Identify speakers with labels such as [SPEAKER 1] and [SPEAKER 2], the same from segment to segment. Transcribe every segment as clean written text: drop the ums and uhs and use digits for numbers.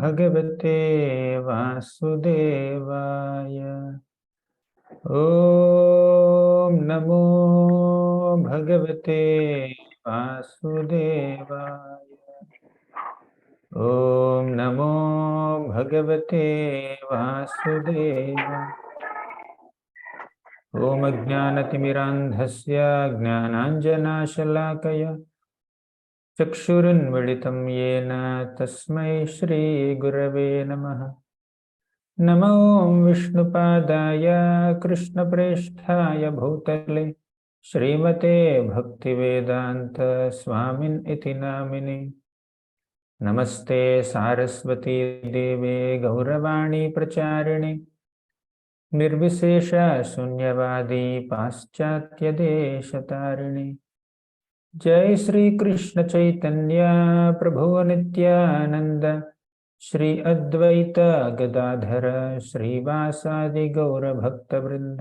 [SPEAKER 1] भगवते वासुदेवाय। ॐ नमो भगवते वासुदेवाय। ॐ नमो भगवते वासुदेवाय। ॐ अज्ञानतिमिरान्धस्य ज्ञानाञ्जनाशलाकया चक्षुरुन्मिलितं येन तस्मै श्रीगुरवे नमः। नमो विष्णुपादाय कृष्णप्रेष्ठाय भूतले श्रीमते भक्तिवेदान्त स्वामिन् इति नामिने। नमस्ते सारस्वती देवे गौरवाणी प्रचारिणे निर्विशेष शून्यवादी पाश्चात्यदेशतारिणे। जय श्री कृष्ण चैतन्य प्रभु नित्यानंद श्री अद्वैत गदाधर श्रीवासादि गौर भक्त वृंद।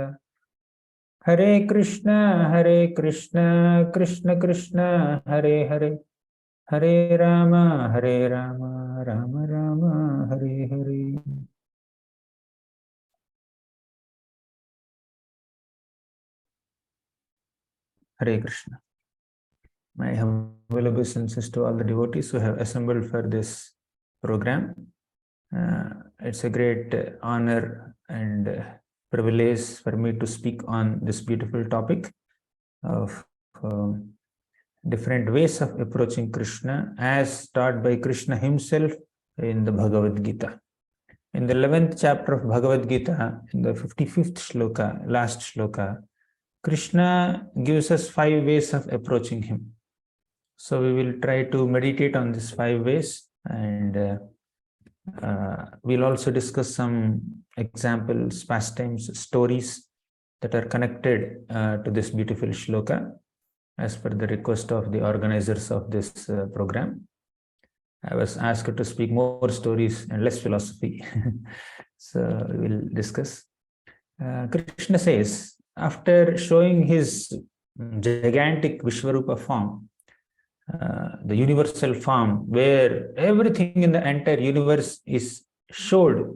[SPEAKER 1] हरे कृष्ण कृष्ण कृष्ण हरे हरे, हरे राम राम राम हरे हरे। हरे Krishna. My humble obeisances to all the devotees who have assembled for this program. It's a great honor and privilege for me to speak on this beautiful topic of different ways of approaching Krishna as taught by Krishna himself in the Bhagavad Gita. In the 11th chapter of Bhagavad Gita, in the 55th shloka, last shloka, Krishna gives us 5 ways of approaching him. So we will try to meditate on these 5 ways, and we'll also discuss some examples, pastimes, stories that are connected to this beautiful shloka as per the request of the organizers of this program. I was asked to speak more stories and less philosophy. So we will discuss. Krishna says, after showing his gigantic Vishvarupa form, the universal form where everything in the entire universe is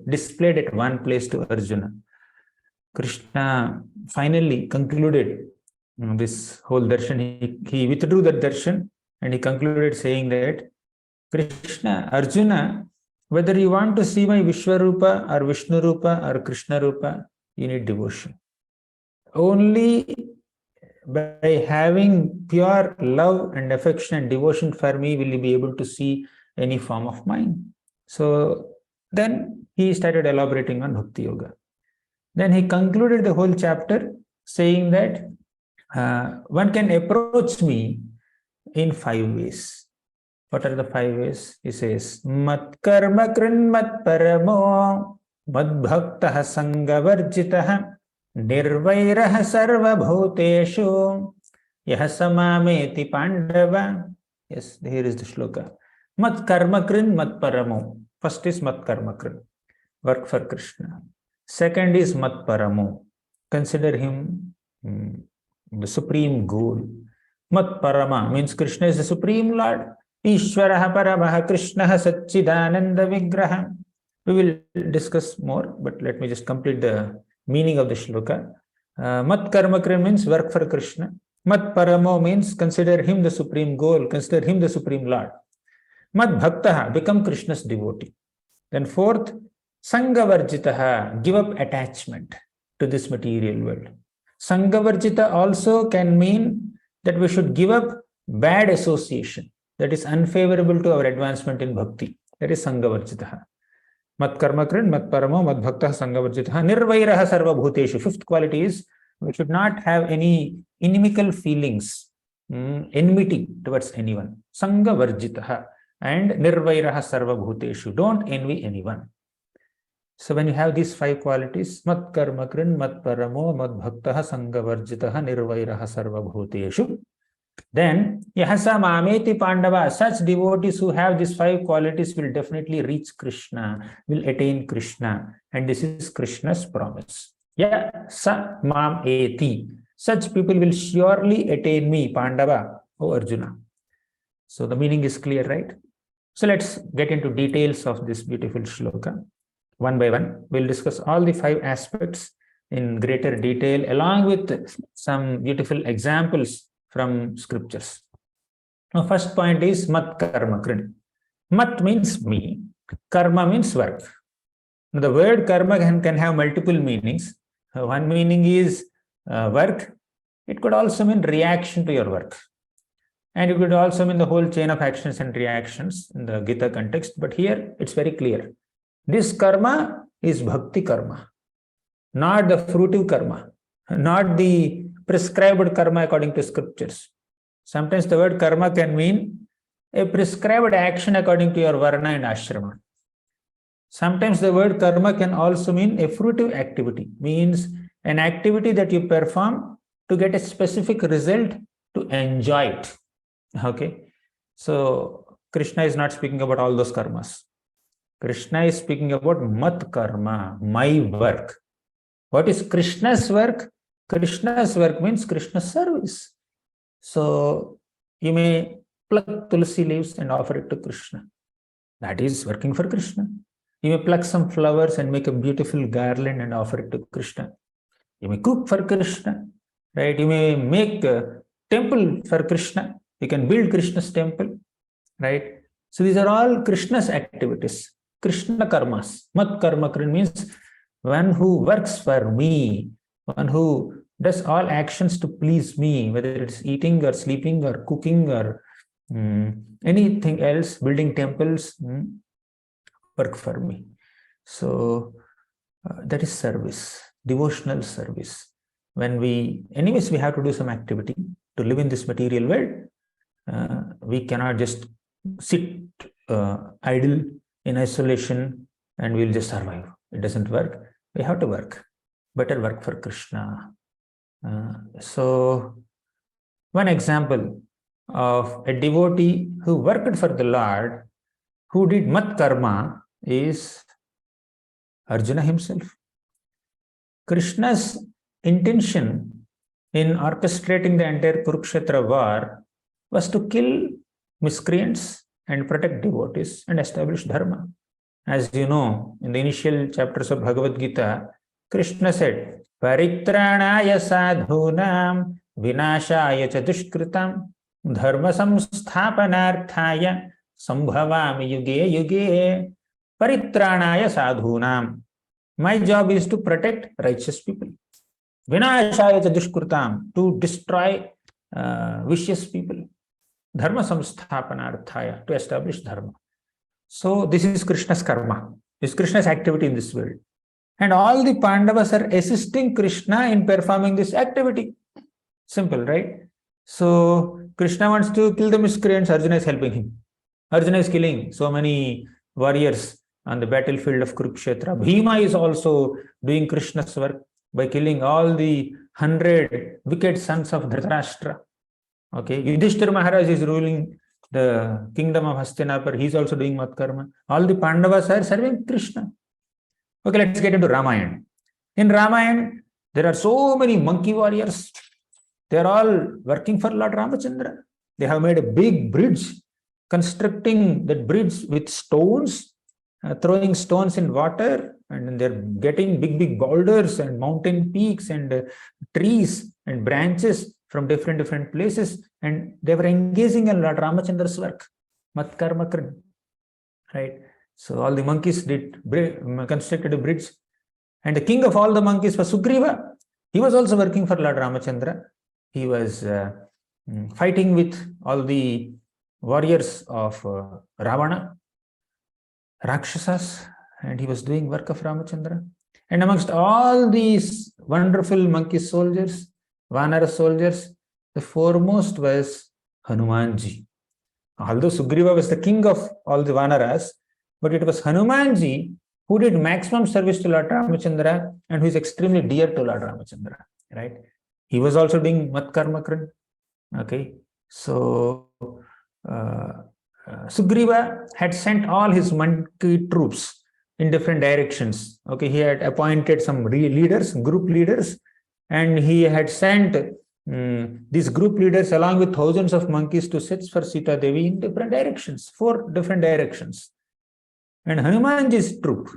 [SPEAKER 1] displayed at one place to Arjuna, Krishna finally concluded this whole darshan. He withdrew that darshan and he concluded saying that, Krishna, Arjuna, whether you want to see my Vishwarupa or Vishnurupa or Krishna Rupa, you need devotion. Only by having pure love and affection and devotion for me will you be able to see any form of mine. So then he started elaborating on Bhakti Yoga. Then he concluded the whole chapter saying that one can approach me in 5 ways. What are the 5 ways? He says, Mat karma krin mat paramo mad bhaktah sangavarjitah nirvairah sarva bhuteshu yah samameti pandava. Yes, here is the shloka. Mat karma krin mat paramo. First is mat karma krin, work for Krishna. Second is mat paramo. Consider him the supreme goal. Mat parama means Krishna is the supreme Lord. Ishvaraha paramaha Krishnaha Satchidananda Vigraha. We will discuss more, but let me just complete the meaning of the shloka. Mat karma krim means work for Krishna. Mat paramo means consider him the supreme goal, consider him the supreme Lord. Mat bhaktaha, become Krishna's devotee. Then fourth, sangavarjitaha, give up attachment to this material world. Sangavarjita also can mean that we should give up bad association that is unfavorable to our advancement in bhakti. That is sangavarjitaha. Mat karma krin, mat paramo, mat bhaktah sangavarjitaha, nirvairaha sarva bhuteshu. Fifth quality is we should not have any inimical feelings, enmity towards anyone. Sangavarjitaha and nirvairaha sarva bhuteshu. Don't envy anyone. So when you have these 5 qualities, mat karma krin, mat paramo, mat bhaktaha sangavarjitaha, nirvairaha sarva bhuteshu, then yahasa mameti pandava, such devotees who have these 5 qualities will definitely reach Krishna, will attain Krishna, and this is Krishna's promise. Yasa mameti, such people will surely attain me, Pandava, O Arjuna. So the meaning is clear, right? So let's get into details of this beautiful shloka. One by one, we'll discuss all the 5 aspects in greater detail, along with some beautiful examples from scriptures. Now, first point is mat karma krin. Mat means me, karma means work. Now, the word karma can have multiple meanings. One meaning is work. It could also mean reaction to your work. And it could also mean the whole chain of actions and reactions in the Gita context. But here it's very clear. This karma is bhakti karma, not the fruitive karma, not the prescribed karma according to scriptures. Sometimes the word karma can mean a prescribed action according to your varna and ashrama. Sometimes the word karma can also mean a fruitive activity, means an activity that you perform to get a specific result, to enjoy it. Okay, so Krishna is not speaking about all those karmas. Krishna is speaking about mat karma, my work. What is Krishna's work? Krishna's work means Krishna's service. So you may pluck tulsi leaves and offer it to Krishna. That is working for Krishna. You may pluck some flowers and make a beautiful garland and offer it to Krishna. You may cook for Krishna, right? You may make a temple for Krishna. You can build Krishna's temple, right? So these are all Krishna's activities, Krishna karmas. Mat karma means one who works for me, one who does all actions to please me, whether it's eating or sleeping or cooking or anything else, building temples, work for me. So that is service, devotional service. When anyways, we have to do some activity to live in this material world. We cannot just sit idle in isolation and we'll just survive. It doesn't work. We have to work. Better work for Krishna. So one example of a devotee who worked for the Lord, who did mat karma, is Arjuna himself. Krishna's intention in orchestrating the entire Kurukshetra war was to kill miscreants and protect devotees and establish dharma. As you know, in the initial chapters of Bhagavad Gita, Krishna said, Paritranaya sadhunam vinashaya cha dushkritam dharma samsthapanarthaya sambhavami yuge yuge. Paritranaya sadhunam. My job is to protect righteous people. Vinashaya cha dushkritam, to destroy vicious people. Dharma samsthapanarthaya, to establish dharma. So this is Krishna's karma. This is Krishna's activity in this world. And all the Pandavas are assisting Krishna in performing this activity. Simple, right? So Krishna wants to kill the miscreants, Arjuna is helping him. Arjuna is killing so many warriors on the battlefield of Kurukshetra. Bhima is also doing Krishna's work by killing all the 100 wicked sons of Dhritarashtra. Okay, Yudhishthira Maharaj is ruling the kingdom of Hastinapur. He is also doing mat karma. All the Pandavas are serving Krishna. Okay, let's get into Ramayana. In Ramayana, there are so many monkey warriors. They are all working for Lord Ramachandra. They have made a big bridge, constructing that bridge with stones, throwing stones in water, and they're getting big boulders and mountain peaks and trees and branches from different places, and they were engaging in Lord Ramachandra's work, mat karma krin, right? So all the monkeys constructed a bridge, and the king of all the monkeys was Sugriva. He was also working for Lord Ramachandra. He was fighting with all the warriors of Ravana, Rakshasas, and he was doing work of Ramachandra. And amongst all these wonderful monkey soldiers, Vanara soldiers, the foremost was Hanumanji. Although Sugriva was the king of all the Vanaras, but it was Hanumanji who did maximum service to Lord Ramachandra and who is extremely dear to Lord Ramachandra, right? He was also doing mat karma krin. Okay, so Sugriva had sent all his monkey troops in different directions. Okay, he had appointed some leaders, group leaders, and he had sent these group leaders along with thousands of monkeys to search for Sita Devi in different directions, 4 different directions. And Hanumanji's troop,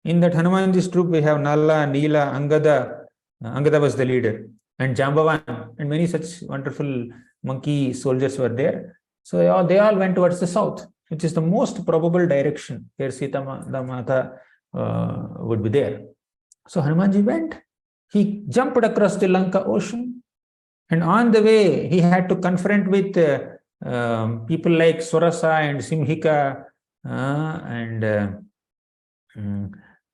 [SPEAKER 1] in that Hanumanji's troop we have Nala, Neela, Angada. Angada was the leader, and Jambavan, and many such wonderful monkey soldiers were there. So they all went towards the south, which is the most probable direction where Sita Mata would be there. So Hanumanji went. He jumped across the Lanka ocean, and on the way he had to confront with people like Surasa and Simhika and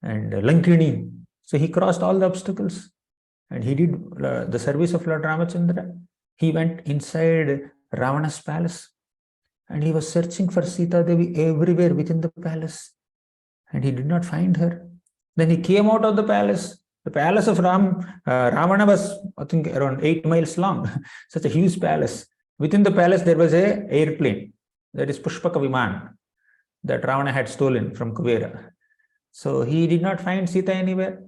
[SPEAKER 1] Lankini. So he crossed all the obstacles, and he did the service of Lord Ramachandra. He went inside Ravana's palace, and he was searching for Sita Devi everywhere within the palace, and he did not find her. Then he came out of the palace. The palace of Ravana was, I think, around 8 miles long, such a huge palace. Within the palace, there was an airplane, that is Pushpaka Viman, that Ravana had stolen from Kuvera. So he did not find Sita anywhere.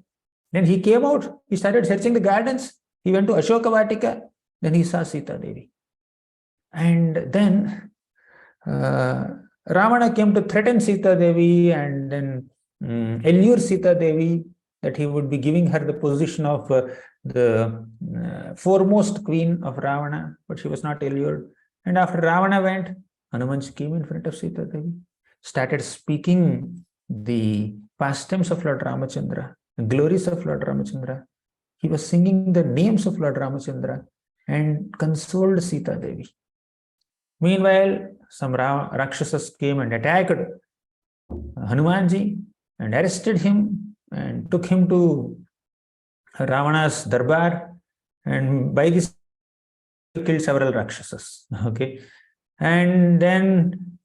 [SPEAKER 1] Then he came out, he started searching the gardens. He went to Ashoka Vatika, then he saw Sita Devi. And then Ravana came to threaten Sita Devi and then allure Sita Devi that he would be giving her the position of the foremost queen of Ravana, but she was not allured. And after Ravana went, Hanumanji came in front of Sita Devi, started speaking the pastimes of Lord Ramachandra, the glories of Lord Ramachandra. He was singing the names of Lord Ramachandra and consoled Sita Devi. Meanwhile, some Rakshasas came and attacked Hanumanji and arrested him and took him to Ravana's darbar, and by this killed several Rakshasas. Okay, and then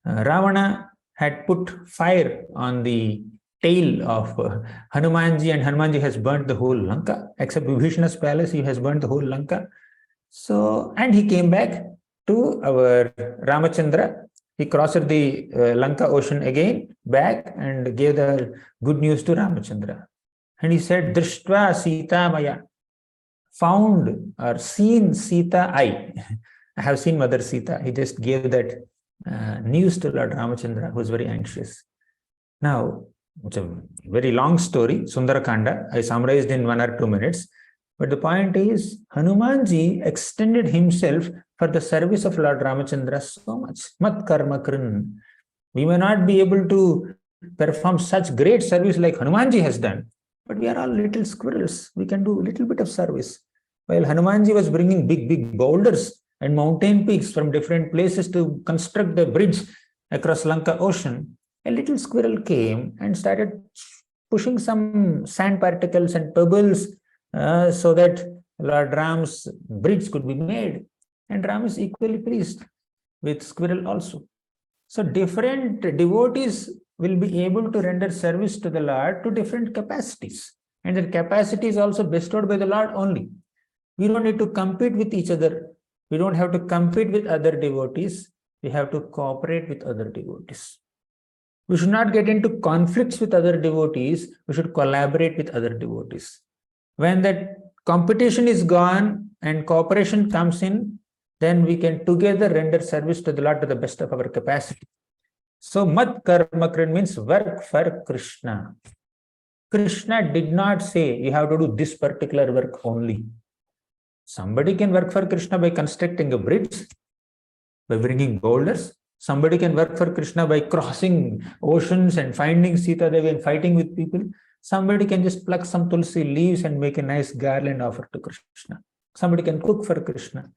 [SPEAKER 1] Ravana had put fire on the tail of Hanumanji, and Hanumanji has burnt the whole Lanka, except Vibhishana's palace. He has burnt the whole Lanka. So, and he came back to our Ramachandra. He crossed the Lanka ocean again, back, and gave the good news to Ramachandra. And he said, Drishtva Sita Maya, found or seen Sita I. I have seen Mother Sita. He just gave that news to Lord Ramachandra, who was very anxious. Now, it's a very long story, Sundarakanda. I summarized in 1 or 2 minutes. But the point is, Hanumanji extended himself for the service of Lord Ramachandra so much. Mat karma krin. We may not be able to perform such great service like Hanumanji has done, but we are all little squirrels. We can do a little bit of service. While Hanumanji was bringing big boulders and mountain peaks from different places to construct the bridge across Lanka Ocean, a little squirrel came and started pushing some sand particles and pebbles so that Lord Ram's bridge could be made. And Ram is equally pleased with squirrel also. So different devotees will be able to render service to the Lord to different capacities. And that capacity is also bestowed by the Lord only. We don't need to compete with each other. We don't have to compete with other devotees. We have to cooperate with other devotees. We should not get into conflicts with other devotees. We should collaborate with other devotees. When that competition is gone and cooperation comes in, then we can together render service to the Lord to the best of our capacity. So, Mat Karma Krin means work for Krishna. Krishna did not say you have to do this particular work only. Somebody can work for Krishna by constructing a bridge, by bringing boulders. Somebody can work for Krishna by crossing oceans and finding Sita Devi and fighting with people. Somebody can just pluck some tulsi leaves and make a nice garland offer to Krishna. Somebody can cook for Krishna.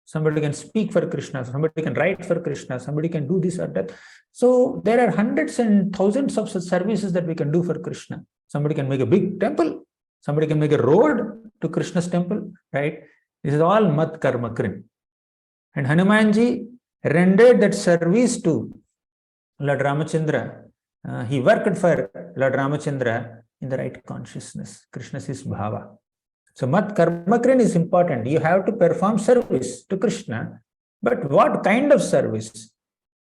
[SPEAKER 1] Somebody can speak for Krishna. Somebody can write for Krishna. Somebody can do this or that. So there are hundreds and thousands of such services that we can do for Krishna. Somebody can make a big temple. Somebody can make a road to Krishna's temple, right? This is all Mat Karma Krin. And Hanumanji rendered that service to Lord Ramachandra. He worked for Lord Ramachandra in the right consciousness. Krishna is Bhava. So Mat Karma Krin is important. You have to perform service to Krishna. But what kind of service?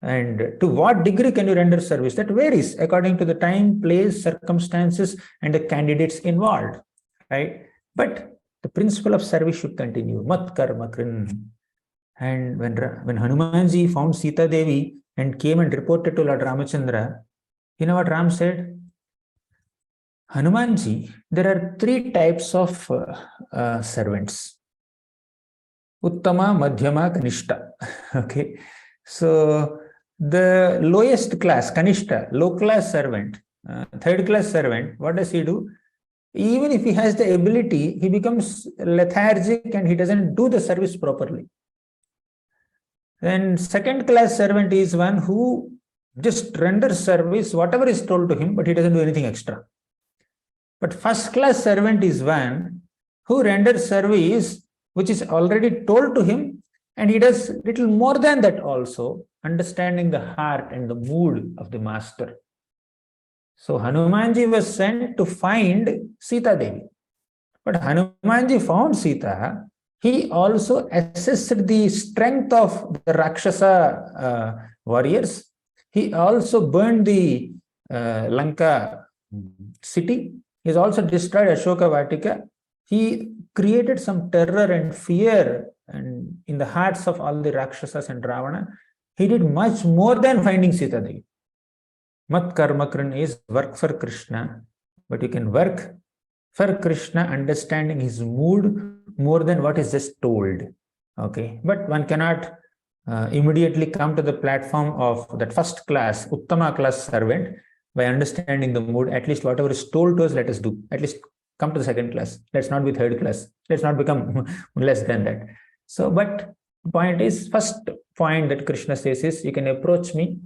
[SPEAKER 1] And to what degree can you render service? That varies according to the time, place, circumstances, and the candidates involved, right? But the principle of service should continue. Mat karma krin. And when Hanumanji found Sita Devi and came and reported to Lord Ramachandra, you know what Ram said? Hanumanji, there are three types of servants. Uttama, Madhyama, Kanishta. Okay. So the lowest class, Kanishta, low class servant, third class servant, what does he do? Even if he has the ability, he becomes lethargic and he doesn't do the service properly. Then second class servant is one who just renders service, whatever is told to him, but he doesn't do anything extra. But first class servant is one who renders service which is already told to him, and he does little more than that also, understanding the heart and the mood of the master. So Hanumanji was sent to find Sita Devi. But Hanumanji found Sita. He also assessed the strength of the Rakshasa warriors. He also burned the Lanka city. He has also destroyed Ashoka Vatika. He created some terror and fear and in the hearts of all the Rakshasas and Ravana. He did much more than finding Sita Devi. Mat karma krin is work for Krishna, but you can work for Krishna understanding his mood more than what is just told. Okay, but one cannot immediately come to the platform of that first class, Uttama class servant by understanding the mood. At least whatever is told to us, let us do. At least come to the second class. Let's not be third class. Let's not become less than that. So, but the point is, first point that Krishna says is, you can approach me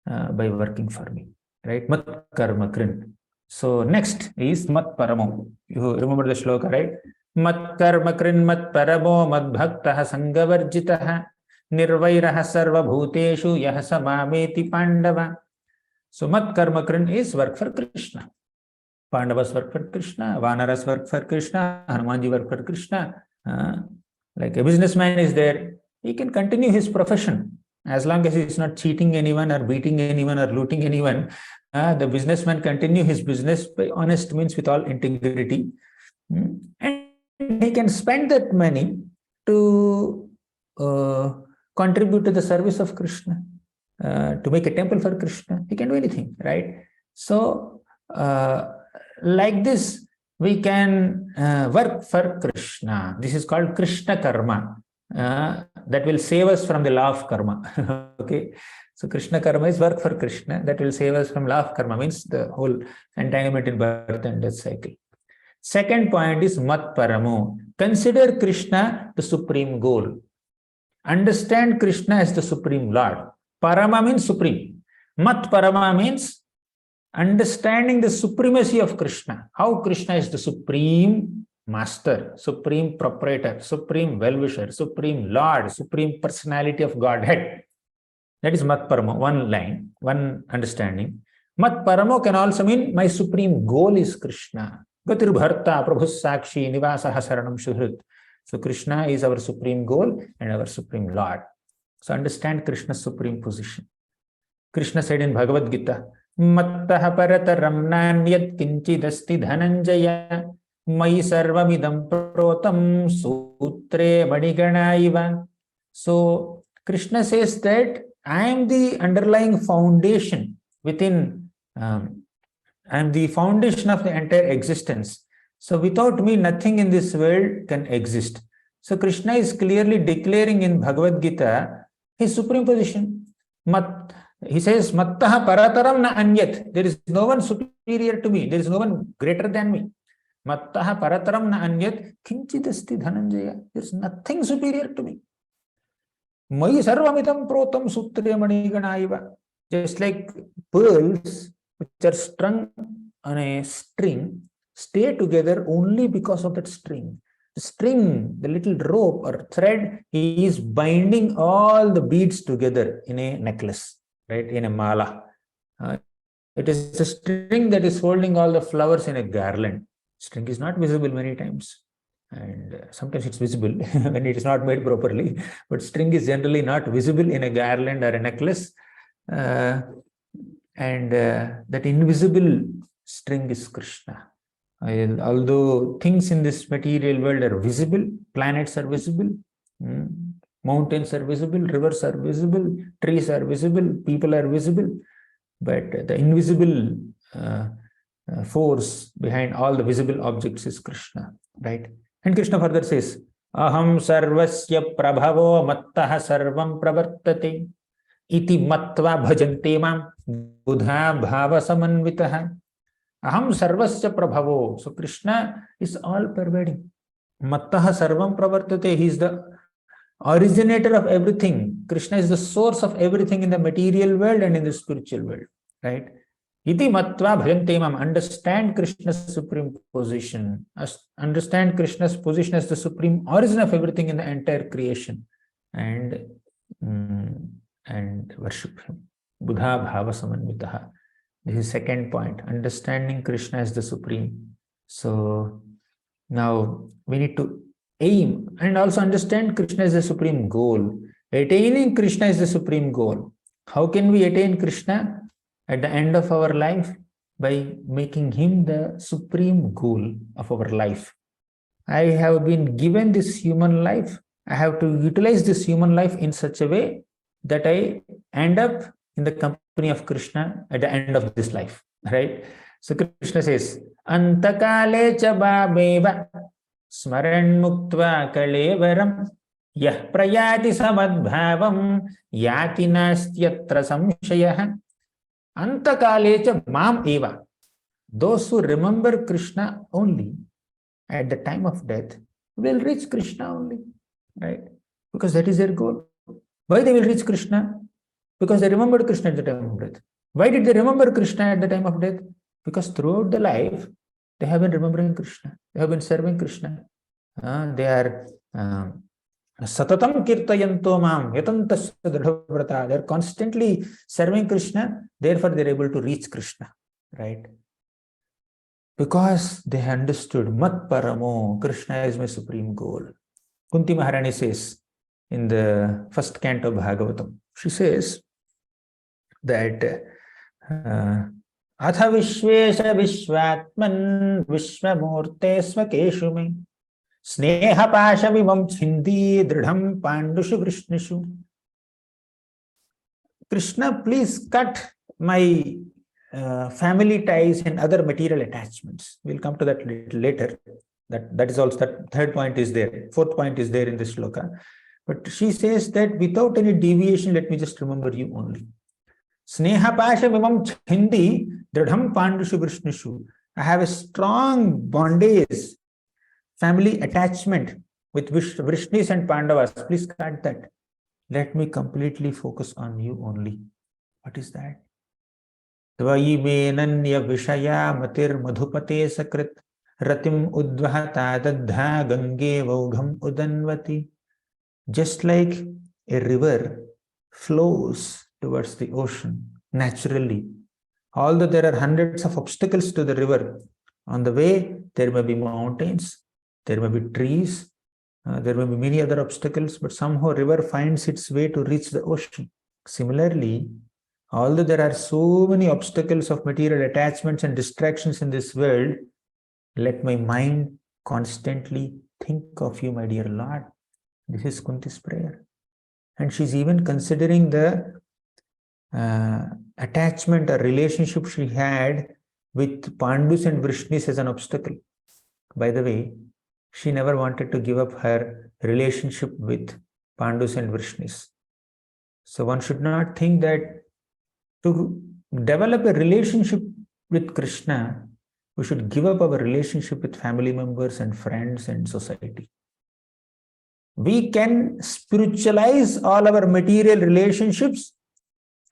[SPEAKER 1] by working for me, right? Mat karma krin. So next is mat paramo. You remember the shloka, right? Mat karma krin mat paramo mad bhaktaha sangavarjitaha nirvairaha sarva bhuteshu yah samameti pandava. So mat karma krin is work for Krishna. Pandavas work for Krishna, Vanaras work for Krishna, Hanumanji work for Krishna. Like a businessman is there, he can continue his profession as long as he is not cheating anyone or beating anyone or looting anyone. The businessman continue his business by honest means with all integrity, and he can spend that money to contribute to the service of Krishna, to make a temple for Krishna. He can do anything, right? So like this, we can work for Krishna. This is called Krishna karma. That will save us from the law of karma. Okay, so Krishna karma is work for Krishna. That will save us from law of karma, means the whole entanglement in birth and death cycle. Second point is mat paramo. Consider Krishna the supreme goal. Understand Krishna as the supreme Lord. Parama means supreme. Mat parama means understanding the supremacy of Krishna. How Krishna is the supreme master, supreme proprietor, supreme well-wisher, supreme Lord, supreme personality of Godhead. That is mat paramo, one line, one understanding. Mat paramo can also mean my supreme goal is Krishna. Gatir bharta prabhus sakshi nivasaha saranam shuhrit. So Krishna is our supreme goal and our supreme Lord. So understand Krishna's supreme position. Krishna said in Bhagavad Gita, Mattaha parataram nanyat kinchidasti dhananjaya mai sarvamidam protam sutre maniganaiva. So Krishna says that I am the underlying foundation within, I am the foundation of the entire existence. So without me, nothing in this world can exist. So Krishna is clearly declaring in Bhagavad Gita his supreme position. He says, Mattaha parataram na anyat. There is no one superior to me. There is no one greater than me. Mattaha parataram na anyat kinchidasti dhananjaya. There is nothing superior to me. Mai sarvamitam protam sutre maniganaiva. Just like pearls which are strung on a string stay together only because of that string. The string, the little rope or thread, he is binding all the beads together in a necklace, right? In a mala. It is a string that is holding all the flowers in a garland. String is not visible many times. And sometimes it's visible when it is not made properly. But string is generally not visible in a garland or a necklace. and that invisible string is Krishna. Although things in this material world are visible, planets are visible, mountains are visible, rivers are visible, trees are visible, people are visible, but the invisible force behind all the visible objects is Krishna, right? And Krishna further says, Aham sarvasya prabhavo mattah sarvam pravartate iti matva bhajante mam buddha bhava samanvitaha. Aham sarvasya prabhavo. So Krishna is all pervading. Mattah sarvam pravartate. He is the originator of everything. Krishna is the source of everything in the material world and in the spiritual world, right? Iti matva bhajante mam. Understand Krishna's supreme position. Understand Krishna's position as the supreme origin of everything in the entire creation, and worship him. Buddha bhava samanvitaha. This is second point, understanding Krishna as the supreme. So now we need to aim and also understand Krishna as the supreme goal. Attaining Krishna is the supreme goal. How can we attain Krishna at the end of our life? By making him the supreme goal of our life. I have been given this human life. I have to utilize this human life in such a way that I end up in the company of Krishna at the end of this life, right? So Krishna says, Antakale cha babeva smaran muktva kalevaram yah prayati samadbhavam yati nastyatra samshayah. Antakale cha mam eva. Those who remember Krishna only at the time of death will reach Krishna only, right? Because that is their goal. Why they will reach Krishna? Because they remembered Krishna at the time of death. Why did they remember Krishna at the time of death? Because throughout the life, they have been remembering Krishna. They have been serving Krishna. They are satatam kirtayanto mam yatantasya dridhavrata. They are constantly serving Krishna. Therefore, they are able to reach Krishna, right? Because they understood mat paramo, Krishna is my supreme goal. Kunti Maharani says in the first canto of Bhagavatam, she says that Atha Vishvesha Vishwatman Vishwamurte Swakeshu me Sneha Pasha Vimam Chindi Dridham Pandushu Vrishnishu. Krishna, please cut my family ties and other material attachments. We'll come to that little later. That is also, that third point is there. Fourth point is there in this shloka. But she says that without any deviation, let me just remember you only. Sneha pasha mimam chindi dridham pandushu vrishnishu. I have a strong bondage, family attachment with Vrishnis and Pandavas. Please cut that. Let me completely focus on you only. What is that? Tvayi menanya vishaya matir madhupate sakrit ratim udvahata dadha gange vaugham udanvati. Just like a river flows towards the ocean naturally, although there are hundreds of obstacles to the river, on the way there may be mountains, there may be trees, there may be many other obstacles, but somehow river finds its way to reach the ocean. Similarly, although there are so many obstacles of material attachments and distractions in this world, let my mind constantly think of you, my dear Lord. This is Kunti's prayer. And she's even considering the attachment or relationship she had with Pandus and Vrishnis as an obstacle. By the way, she never wanted to give up her relationship with Pandus and Vrishnis. So one should not think that to develop a relationship with Krishna, we should give up our relationship with family members and friends and society. We can spiritualize all our material relationships,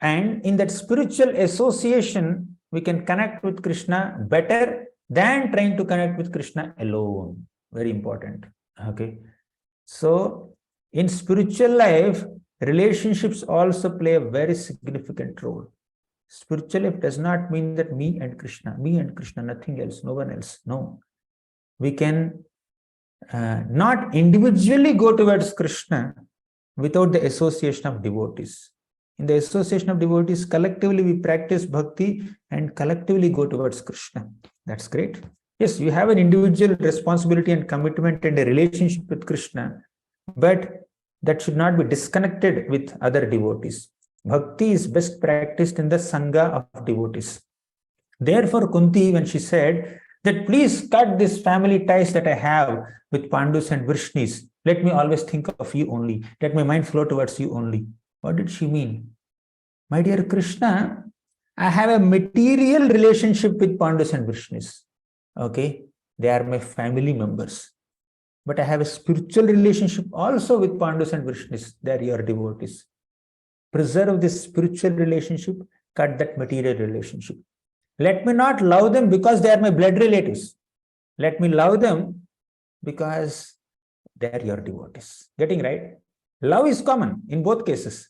[SPEAKER 1] and in that spiritual association, we can connect with Krishna better than trying to connect with Krishna alone. Very important. Okay. So in spiritual life, relationships also play a very significant role. Spiritual life does not mean that me and Krishna, nothing else, no one else. No. We can not individually go towards Krishna without the association of devotees. In the association of devotees, collectively we practice bhakti and collectively go towards Krishna. That's great. Yes, you have an individual responsibility and commitment and a relationship with Krishna, but that should not be disconnected with other devotees. Bhakti is best practiced in the Sangha of devotees. Therefore, Kunti, when she said that please cut this family ties that I have with Pandus and Vrishnis, let me always think of you only, let my mind flow towards you only. What did she mean? My dear Krishna, I have a material relationship with Pandus and Vrishnis. Okay, they are my family members. But I have a spiritual relationship also with Pandus and Vrishnis. They are your devotees. Preserve this spiritual relationship, cut that material relationship. Let me not love them because they are my blood relatives. Let me love them because they are your devotees. Getting right? Love is common in both cases.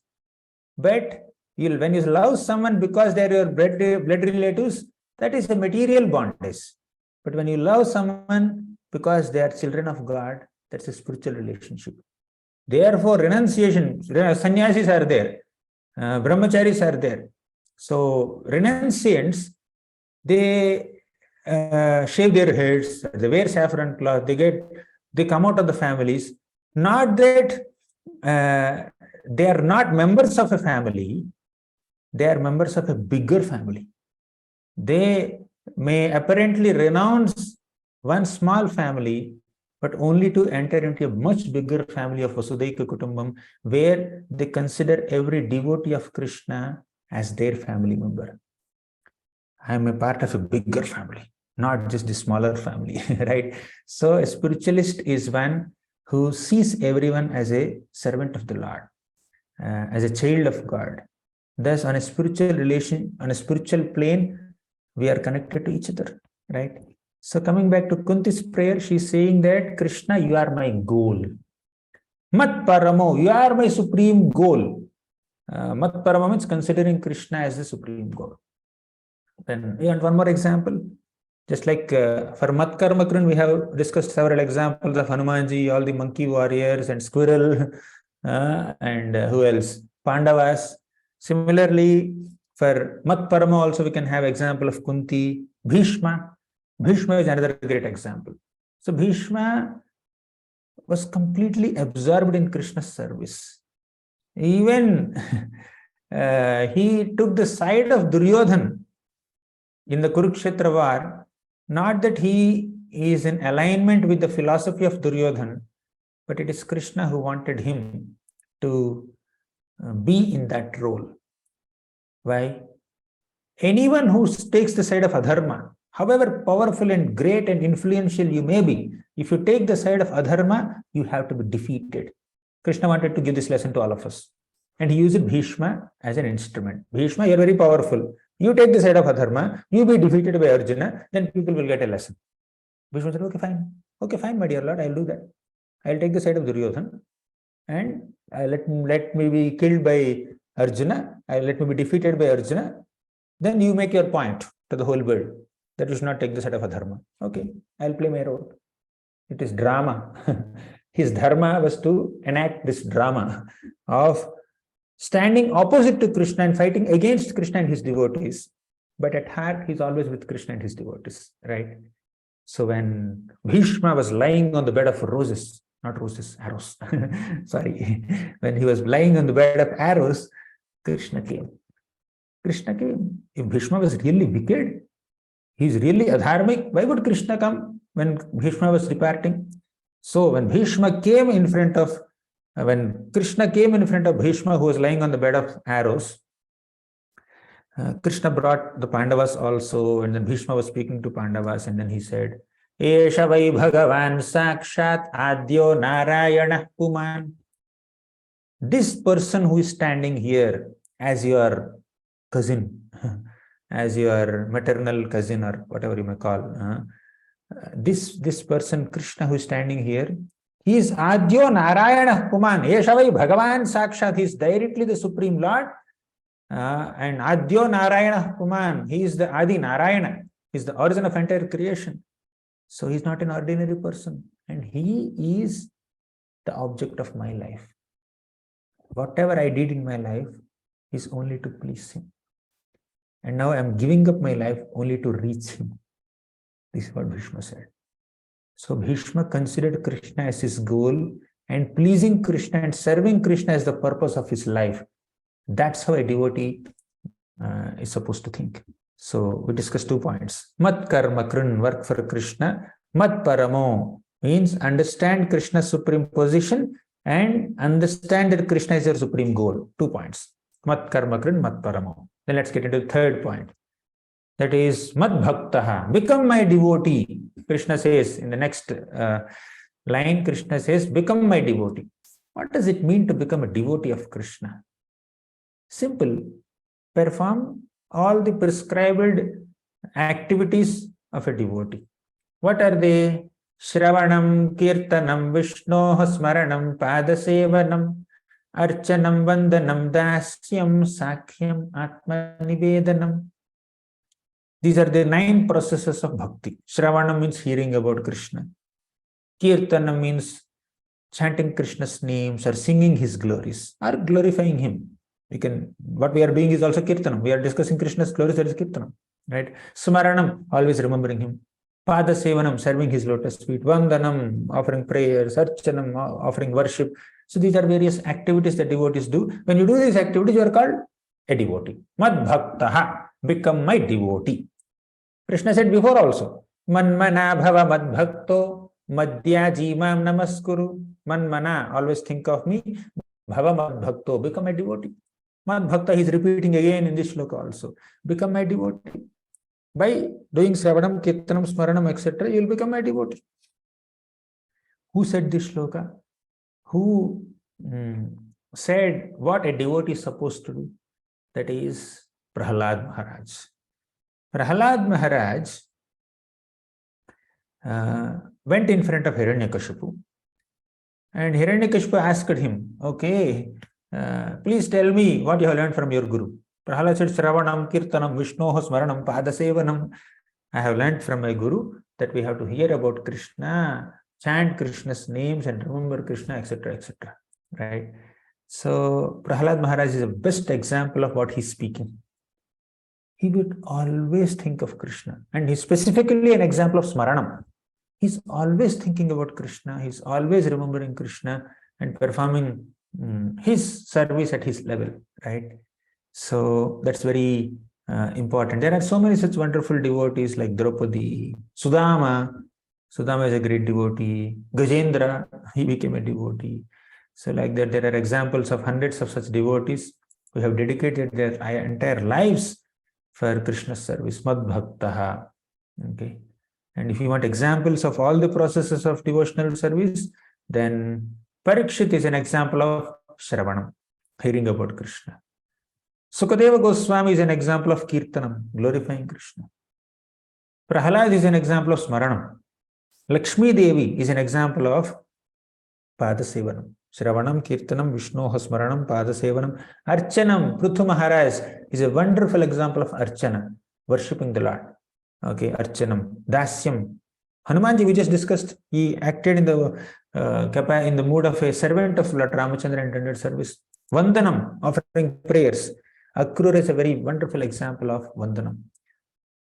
[SPEAKER 1] But when you love someone because they are your blood relatives, that is a material bondage. But when you love someone because they are children of God, that's a spiritual relationship. Therefore, renunciation, sannyasis are there, brahmacharis are there. So, renunciants, they shave their heads, they wear saffron cloth, they come out of the families. Not that they are not members of a family, they are members of a bigger family. They may apparently renounce one small family, but only to enter into a much bigger family of Vasudhaiva Kutumbam, where they consider every devotee of Krishna as their family member. I am a part of a bigger family, not just the smaller family, right? So a spiritualist is one who sees everyone as a servant of the Lord, as a child of God. Thus, on a spiritual plane, we are connected to each other, right? So coming back to Kunti's prayer, she's saying that Krishna, you are my goal. Mat Paramo, you are my supreme goal. Mat Paramo means considering Krishna as the supreme goal. Then we want one more example. Just like for Mat Karmakran, we have discussed several examples of Hanumanji, all the monkey warriors and squirrel, and who else? Pandavas. Similarly, for Mat Parama also we can have example of Kunti, Bhishma. Bhishma is another great example. So Bhishma was completely absorbed in Krishna's service. Even he took the side of Duryodhan in the Kurukshetra war, not that he is in alignment with the philosophy of Duryodhan, but it is Krishna who wanted him to be in that role. Why? Anyone who takes the side of adharma, however powerful and great and influential you may be, if you take the side of adharma, you have to be defeated. Krishna wanted to give this lesson to all of us. And he used Bhishma as an instrument. Bhishma, you are very powerful. You take the side of adharma, you be defeated by Arjuna, then people will get a lesson. Bhishma said, okay, fine. Okay, fine, my dear Lord, I'll do that. I'll take the side of Duryodhan and let me be killed by Arjuna, let me be defeated by Arjuna, then you make your point to the whole world that you should not take the side of adharma. Okay, I'll play my role. It is drama. His dharma was to enact this drama of standing opposite to Krishna and fighting against Krishna and his devotees. But at heart, he's always with Krishna and his devotees, right? So when Bhishma was lying on the bed of roses, not roses, arrows, sorry, when he was lying on the bed of arrows, Krishna came. Krishna came. If Bhishma was really wicked, he's really adharmic, why would Krishna come when Bhishma was departing? So when Krishna came in front of Bhishma, who was lying on the bed of arrows, Krishna brought the Pandavas also, and then Bhishma was speaking to Pandavas, and then he said, Esha vai Bhagavan Sakshat Adyo Narayana Puman. This person who is standing here as your cousin, as your maternal cousin or whatever you may call, this person, Krishna, who is standing here, he is Adyo Narayana Puman. Esha vai Bhagavan Sakshat. He is directly the Supreme Lord. And Adyo Narayana Puman. He is the Adi Narayana. He is the origin of entire creation. So he is not an ordinary person. And he is the object of my life. Whatever I did in my life, is only to please him. And now I'm giving up my life only to reach him. This is what Bhishma said. So Bhishma considered Krishna as his goal, and pleasing Krishna and serving Krishna as the purpose of his life. That's how a devotee is supposed to think. So we discussed 2 points. Mat karma krun, work for Krishna. Mat paramo means understand Krishna's supreme position and understand that Krishna is your supreme goal. 2 points. Mat karma krun, mat paramo. Then let's get into the 3rd point. That is mat bhaktaha, become my devotee. Krishna says in the next line, Krishna says, become my devotee. What does it mean to become a devotee of Krishna? Simple. Perform all the prescribed activities of a devotee. What are they? Shravanam, Kirtanam, Vishnoha Smaranam, Padasevanam, Archanam, Vandanam, Dasyam, Sakhyam, Atmanivedanam. These are the 9 processes of bhakti. Shravanam means hearing about Krishna. Kirtanam means chanting Krishna's names or singing his glories or glorifying him. What we are doing is also Kirtanam. We are discussing Krishna's glories, that is Kirtanam. Right? Smaranam, always remembering him. Pada Sevanam, serving his lotus feet. Vandanam, offering prayers. Archanam, offering worship. So these are various activities that devotees do. When you do these activities, you are called a devotee. Mad bhaktaha, become my devotee. Krishna said before also, Manmana bhava mad bhakto, madhya jimam namaskuru. Manmana, always think of me. Bhava mad bhakto, become a devotee. Mad bhakta, he is repeating again in this shloka also. Become my devotee. By doing Sravanam, Kirtanam, Smaranam, etc., you will become a devotee. Who said this shloka? Who said what a devotee is supposed to do? That is Prahlad Maharaj. Prahlad Maharaj went in front of Hiranyakashipu, and Hiranyakashipu asked him, okay, please tell me what you have learned from your guru. Prahlad said, Sravanam, Kirtanam, Vishnoha Smaranam, Padasevanam. I have learned from my guru that we have to hear about Krishna, chant Krishna's names and remember Krishna, etc., etc. Right? So Prahlad Maharaj is the best example of what he's speaking. He would always think of Krishna, and he's specifically an example of Smaranam. He's always thinking about Krishna, he's always remembering Krishna and performing his service at his level, right? So that's very important. There are so many such wonderful devotees like Draupadi, Sudama. Sudama is a great devotee. Gajendra, he became a devotee. So like that, there are examples of hundreds of such devotees who have dedicated their entire lives for Krishna's service. Mad bhaktaha. Okay. And if you want examples of all the processes of devotional service, then Parikshit is an example of Shravanam, hearing about Krishna. Sukadeva Goswami is an example of Kirtanam, glorifying Krishna. Prahlad is an example of Smaranam. Lakshmi Devi is an example of Padasevanam. Shravanam, Kirtanam, Vishnoha Smaranam, Padasevanam. Archanam, Pruthu Maharaj is a wonderful example of Archana, worshipping the Lord. Okay, Archanam. Dasyam. Hanumanji, we just discussed, he acted in the mood of a servant of Lord Ramachandra and rendered service. Vandanam, offering prayers. Akrura is a very wonderful example of Vandanam.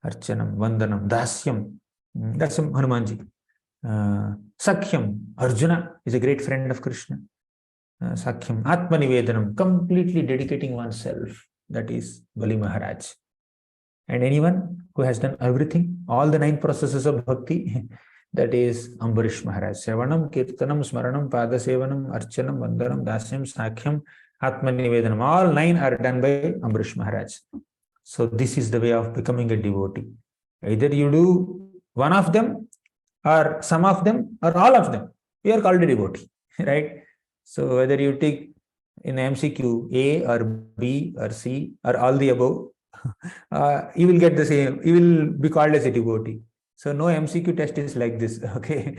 [SPEAKER 1] Archanam, Vandanam, Dasyam. Dasyam, Hanumanji. Sakhyam, Arjuna is a great friend of Krishna. Sakhyam, Atmanivedanam, completely dedicating oneself. That is Bali Maharaj. And anyone who has done everything, all the 9 processes of bhakti, that is Ambarish Maharaj. Shravanam, Kirtanam, Smaranam, Padasevanam, Archanam, Vandanam, Dasyam, Sakhyam, Atmanivedanam. All 9 are done by Ambarish Maharaj. So this is the way of becoming a devotee. Either you do one of them, or some of them, or all of them. You are called a devotee, right? So whether you take in MCQ A or B or C or all the above, you will get the same. You will be called as a devotee. So no MCQ test is like this. Okay.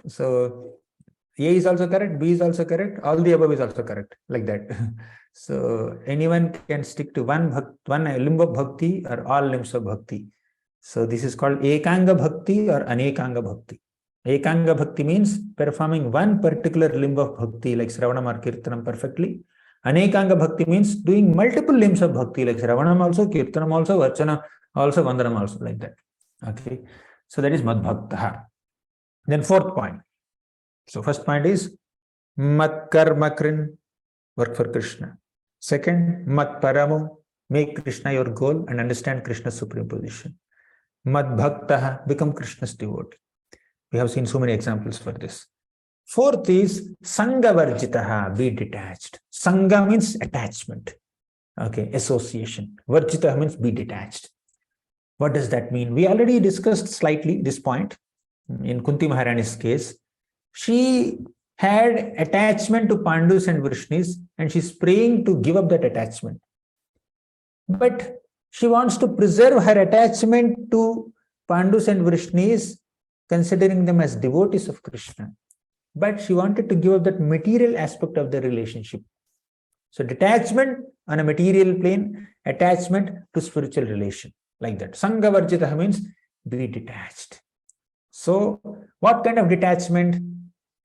[SPEAKER 1] So A is also correct, B is also correct, all the above is also correct, like that. So anyone can stick to one limb of bhakti or all limbs of bhakti. So this is called Ekanga Bhakti or Anekanga Bhakti. Ekanga Bhakti means performing one particular limb of bhakti like Sravanam or Kirtanam perfectly, Anekanga bhakti means doing multiple limbs of bhakti, like Shravanam also, Kirtanam also, Varchana also, Vandanam also, like that. Okay, so that is Mad Bhakta. Then fourth point. So first point is Mat Karma Krin, work for Krishna. Second, Mat Paramo, make Krishna your goal and understand Krishna's supreme position. Mad Bhakta, become Krishna's devotee. We have seen so many examples for this. Fourth is Sangha Varjitaha, be detached. Sangha means attachment. Okay, association. Varjitaha means be detached. What does that mean? We already discussed slightly this point in Kunti Maharani's case. She had attachment to Pandus and Vrishnis, and she's praying to give up that attachment. But she wants to preserve her attachment to Pandus and Vrishnis, considering them as devotees of Krishna. But she wanted to give up that material aspect of the relationship. So detachment on a material plane, attachment to spiritual relation, like that. Sangha Varjitaha means be detached. So what kind of detachment?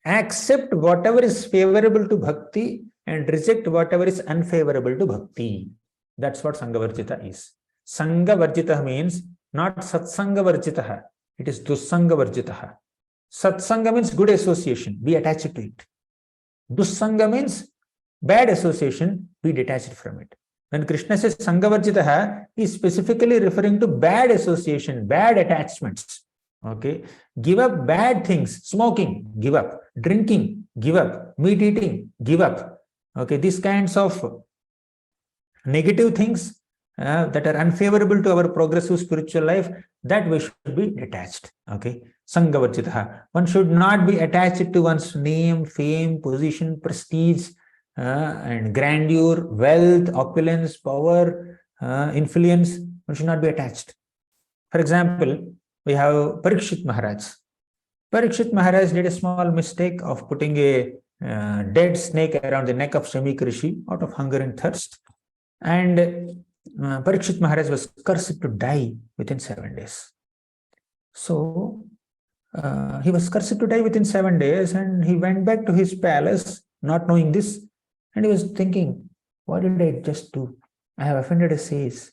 [SPEAKER 1] Accept whatever is favorable to bhakti and reject whatever is unfavorable to bhakti. That's what Sangha Varjita is. Sangha Varjita means not Satsanga Varjita. It is Dussanga Varjita. Satsanga means good association. Be attached to it. Dussanga means bad association. Be detached from it. When Krishna says Sangha Varjita, he is specifically referring to bad association, bad attachments. Okay, give up bad things, smoking, give up, drinking, give up, meat eating, give up. Okay, these kinds of negative things that are unfavorable to our progressive spiritual life, that we should be detached. Okay, Sangha Varjitaha. One should not be attached to one's name, fame, position, prestige, and grandeur, wealth, opulence, power, influence. One should not be attached. For example, we have Parikshit Maharaj. Parikshit Maharaj did a small mistake of putting a dead snake around the neck of Shamik Rishi out of hunger and thirst. And Parikshit Maharaj was cursed to die within 7 days. So he was cursed to die within 7 days, and he went back to his palace, not knowing this. And he was thinking, what did I just do? I have offended a sage.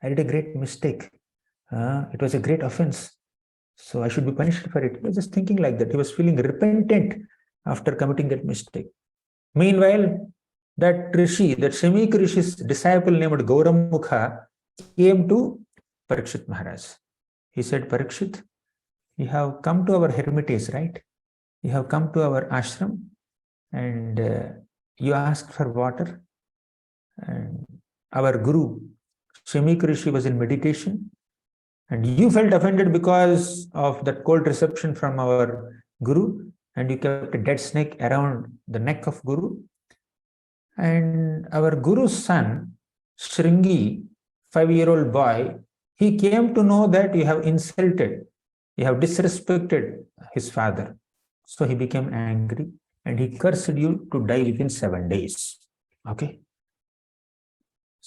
[SPEAKER 1] I did a great mistake. It was a great offense. So I should be punished for it. He was just thinking like that. He was feeling repentant after committing that mistake. Meanwhile, that Rishi, that Shamik Rishi's disciple named Gauramukha, came to Parikshit Maharaj. He said, Parikshit, you have come to our hermitage, right? You have come to our ashram and you asked for water. And our Guru, Shamik Rishi, was in meditation. And you felt offended because of that cold reception from our Guru, and you kept a dead snake around the neck of Guru. And our Guru's son, Shringi, 5-year-old boy, he came to know that you have insulted, you have disrespected his father. So he became angry and he cursed you to die within 7 days. Okay.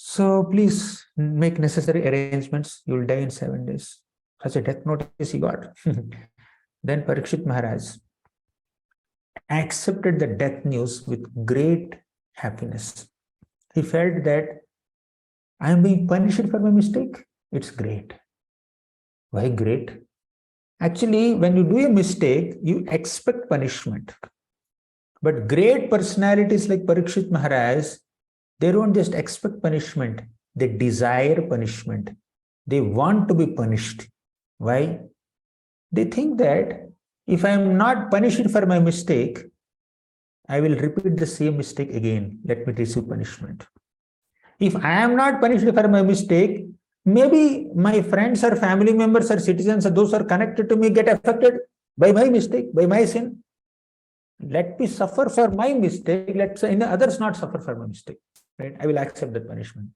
[SPEAKER 1] So please make necessary arrangements. You will die in 7 days. Such a death notice he got. Then Parikshit Maharaj accepted the death news with great happiness. He felt that I am being punished for my mistake. It's great. Why great? Actually, when you do a mistake, you expect punishment. But great personalities like Parikshit Maharaj, they don't just expect punishment, they desire punishment. They want to be punished. Why? They think that if I am not punished for my mistake, I will repeat the same mistake again. Let me receive punishment. If I am not punished for my mistake, maybe my friends or family members or citizens or those who are connected to me get affected by my mistake, by my sin. Let me suffer for my mistake. Let others not suffer for my mistake. Right? I will accept that punishment.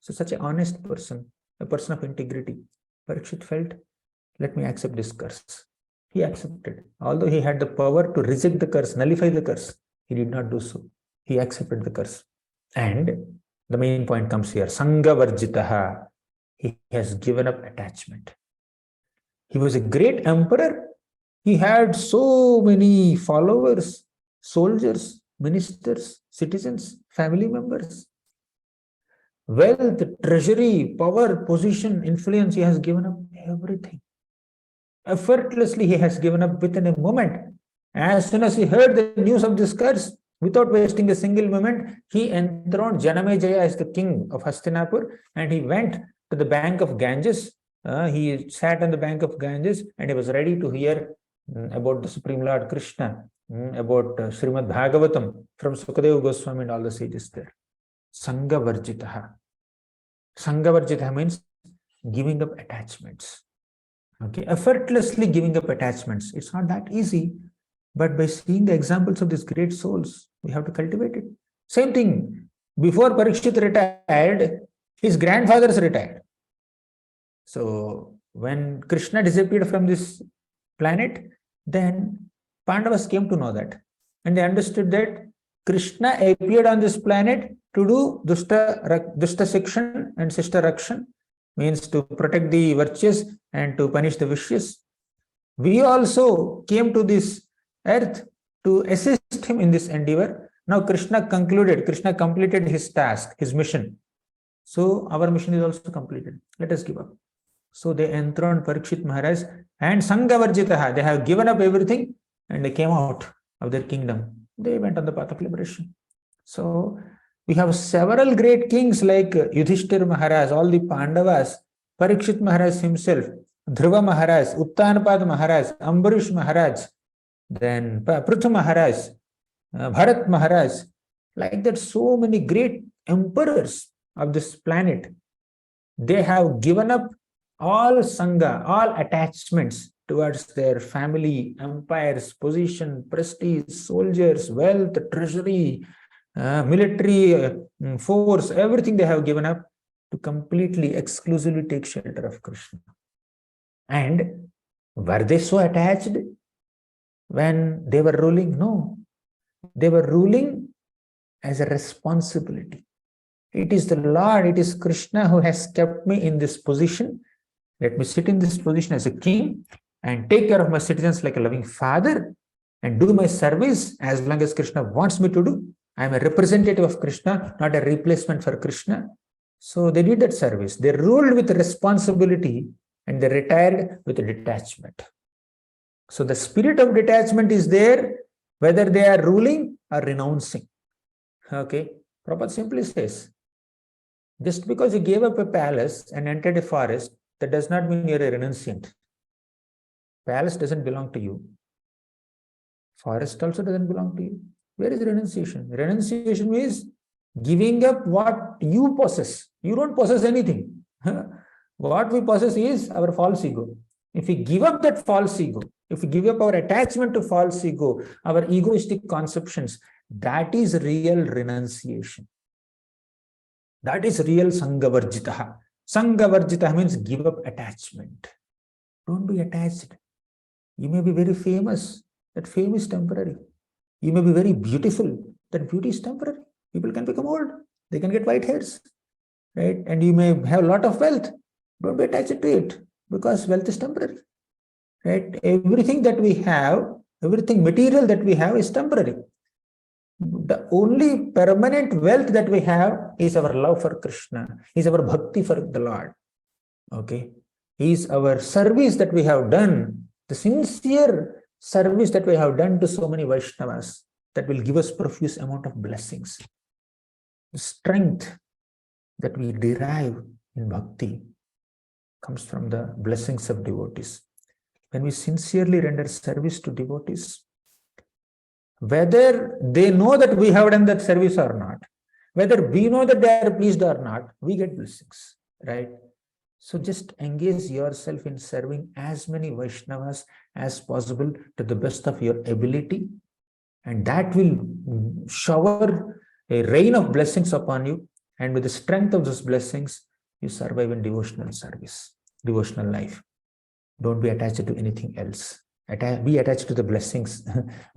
[SPEAKER 1] So such an honest person, a person of integrity, Parikshit felt, let me accept this curse. He accepted. Although he had the power to reject the curse, nullify the curse, he did not do so. He accepted the curse. And the main point comes here. Sangha Varjitaha. He has given up attachment. He was a great emperor. He had so many followers, soldiers, ministers, citizens, family members. Wealth, treasury, power, position, influence, he has given up everything. Effortlessly, he has given up within a moment. As soon as he heard the news of this curse, without wasting a single moment, he enthroned Janamejaya as the king of Hastinapur, and he went to the bank of Ganges. He sat on the bank of Ganges and he was ready to hear about the Supreme Lord Krishna, about Srimad Bhagavatam from Sukadeva Goswami and all the sages there. Sangha Varjitaha. Sangha Varjitaha means giving up attachments. Okay, effortlessly giving up attachments. It's not that easy, but by seeing the examples of these great souls, we have to cultivate it. Same thing. Before Parikshit retired, his grandfathers retired. So when Krishna disappeared from this planet, then Pandavas came to know that. And they understood that Krishna appeared on this planet to do dushta section and sister rakshan, means to protect the virtuous and to punish the vicious. We also came to this earth to assist him in this endeavor. Now Krishna completed his task, his mission. So our mission is also completed. Let us give up. So they enthroned Parikshit Maharaj and Sangha Varjitaha. They have given up everything and they came out of their kingdom. They went on the path of liberation. So we have several great kings like Yudhishthir Maharaj, all the Pandavas, Parikshit Maharaj himself, Dhruva Maharaj, Uttanapad Maharaj, Ambarish Maharaj, then Prithu Maharaj, Bharat Maharaj, like that, so many great emperors of this planet. They have given up all Sangha, all attachments towards their family, empires, position, prestige, soldiers, wealth, treasury, military force, everything they have given up to completely, exclusively take shelter of Krishna. And were they so attached when they were ruling? No. They were ruling as a responsibility. It is the Lord, it is Krishna who has kept me in this position. Let me sit in this position as a king and take care of my citizens like a loving father and do my service as long as Krishna wants me to do. I am a representative of Krishna, not a replacement for Krishna. So they did that service. They ruled with responsibility and they retired with detachment. So the spirit of detachment is there whether they are ruling or renouncing. Okay, Prabhupada simply says, just because you gave up a palace and entered a forest, that does not mean you're a renunciant. Palace doesn't belong to you. Forest also doesn't belong to you. Where is renunciation? Renunciation means giving up what you possess. You don't possess anything. What we possess is our false ego. If we give up that false ego, if we give up our attachment to false ego, our egoistic conceptions, that is real renunciation. That is real Sangha Varjitaha. Sangha Varjitaha means give up attachment. Don't be attached. You may be very famous. That fame is temporary. You may be very beautiful. That beauty is temporary. People can become old. They can get white hairs. Right? And you may have a lot of wealth. Don't be attached to it because wealth is temporary. Right? Everything that we have, everything material that we have is temporary. The only permanent wealth that we have is our love for Krishna, is our bhakti for the Lord. Okay, is our service that we have done, the sincere service that we have done to so many Vaishnavas that will give us profuse amount of blessings. The strength that we derive in bhakti comes from the blessings of devotees. When we sincerely render service to devotees, whether they know that we have done that service or not, whether we know that they are pleased or not, we get blessings, right? So just engage yourself in serving as many Vaishnavas as possible to the best of your ability, and that will shower a rain of blessings upon you, and with the strength of those blessings, you survive in devotional service, devotional life. Don't be attached to anything else. Be attached to the blessings.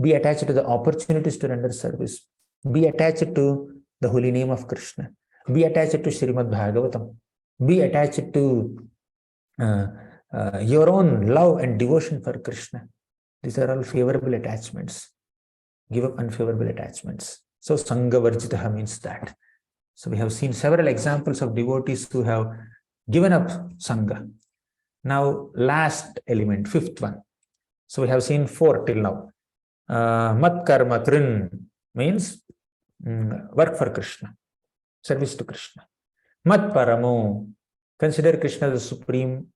[SPEAKER 1] Be attached to the opportunities to render service. Be attached to the holy name of Krishna. Be attached to Srimad Bhagavatam. Be attached to your own love and devotion for Krishna. These are all favorable attachments. Give up unfavorable attachments. So Sangavarjitaha means that. So we have seen several examples of devotees who have given up Sangha. Now, last element, fifth one. So we have seen four till now. Mat karma trin means work for Krishna, service to Krishna. Mat paramo, consider Krishna the supreme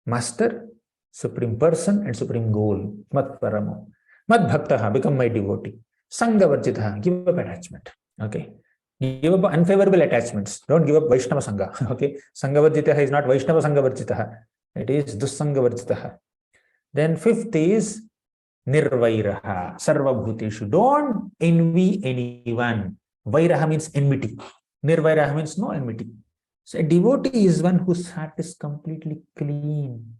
[SPEAKER 1] master, supreme person, and supreme goal. Mat paramo. Mat bhaktaha, become my devotee. Sangha varjitaha, give up attachment. Okay. Give up unfavorable attachments. Don't give up Vaishnava Sangha. Okay. Sangha varjitaha is not Vaishnava Sangha varjitaha. It is Dussanga varjitaha. Then fifth is Nirvairaha, Sarva Bhuteshu. Don't envy anyone. Vairaha means enmity. Nirvairaha means no enmity. So a devotee is one whose heart is completely clean,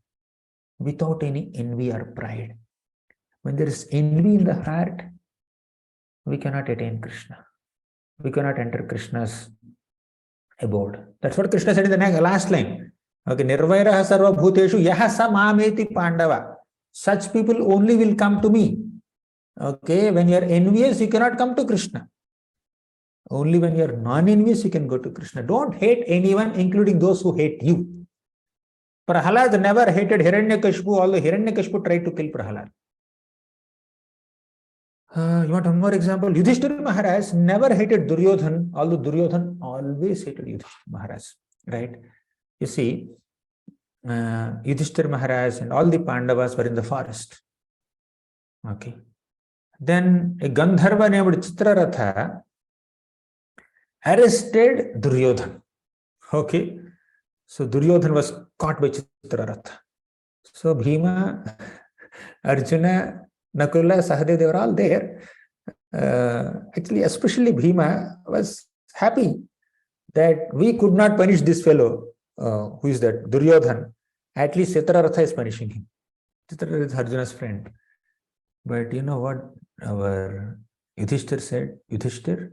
[SPEAKER 1] without any envy or pride. When there is envy in the heart, we cannot attain Krishna. We cannot enter Krishna's abode. That's what Krishna said in the last line. Okay, Nirvairaha Sarva Bhuteshu Yaha Sa Mameti Pandava. Such people only will come to me. Okay, when you are envious, you cannot come to Krishna. Only when you are non-envious, you can go to Krishna. Don't hate anyone, including those who hate you. Prahalad never hated Hiranyakashipu, although Hiranyakashipu tried to kill Prahalad. You want one more example? Yudhishthira Maharaj never hated Duryodhan, although Duryodhan always hated Yudhishthira Maharaj. Right? You see, Yudhishthira Maharaj and all the Pandavas were in the forest. Okay. Then a Gandharva named Chitraratha arrested Duryodhan. Okay. So Duryodhan was caught by Chitraratha. So Bhima, Arjuna, Nakula, Sahadeva, they were all there. Actually, especially Bhima was happy that we could not punish this fellow. Who is that? Duryodhan. At least Chitraratha is punishing him. Chitraratha is Arjuna's friend. But you know what our Yudhishthir said? Yudhishthir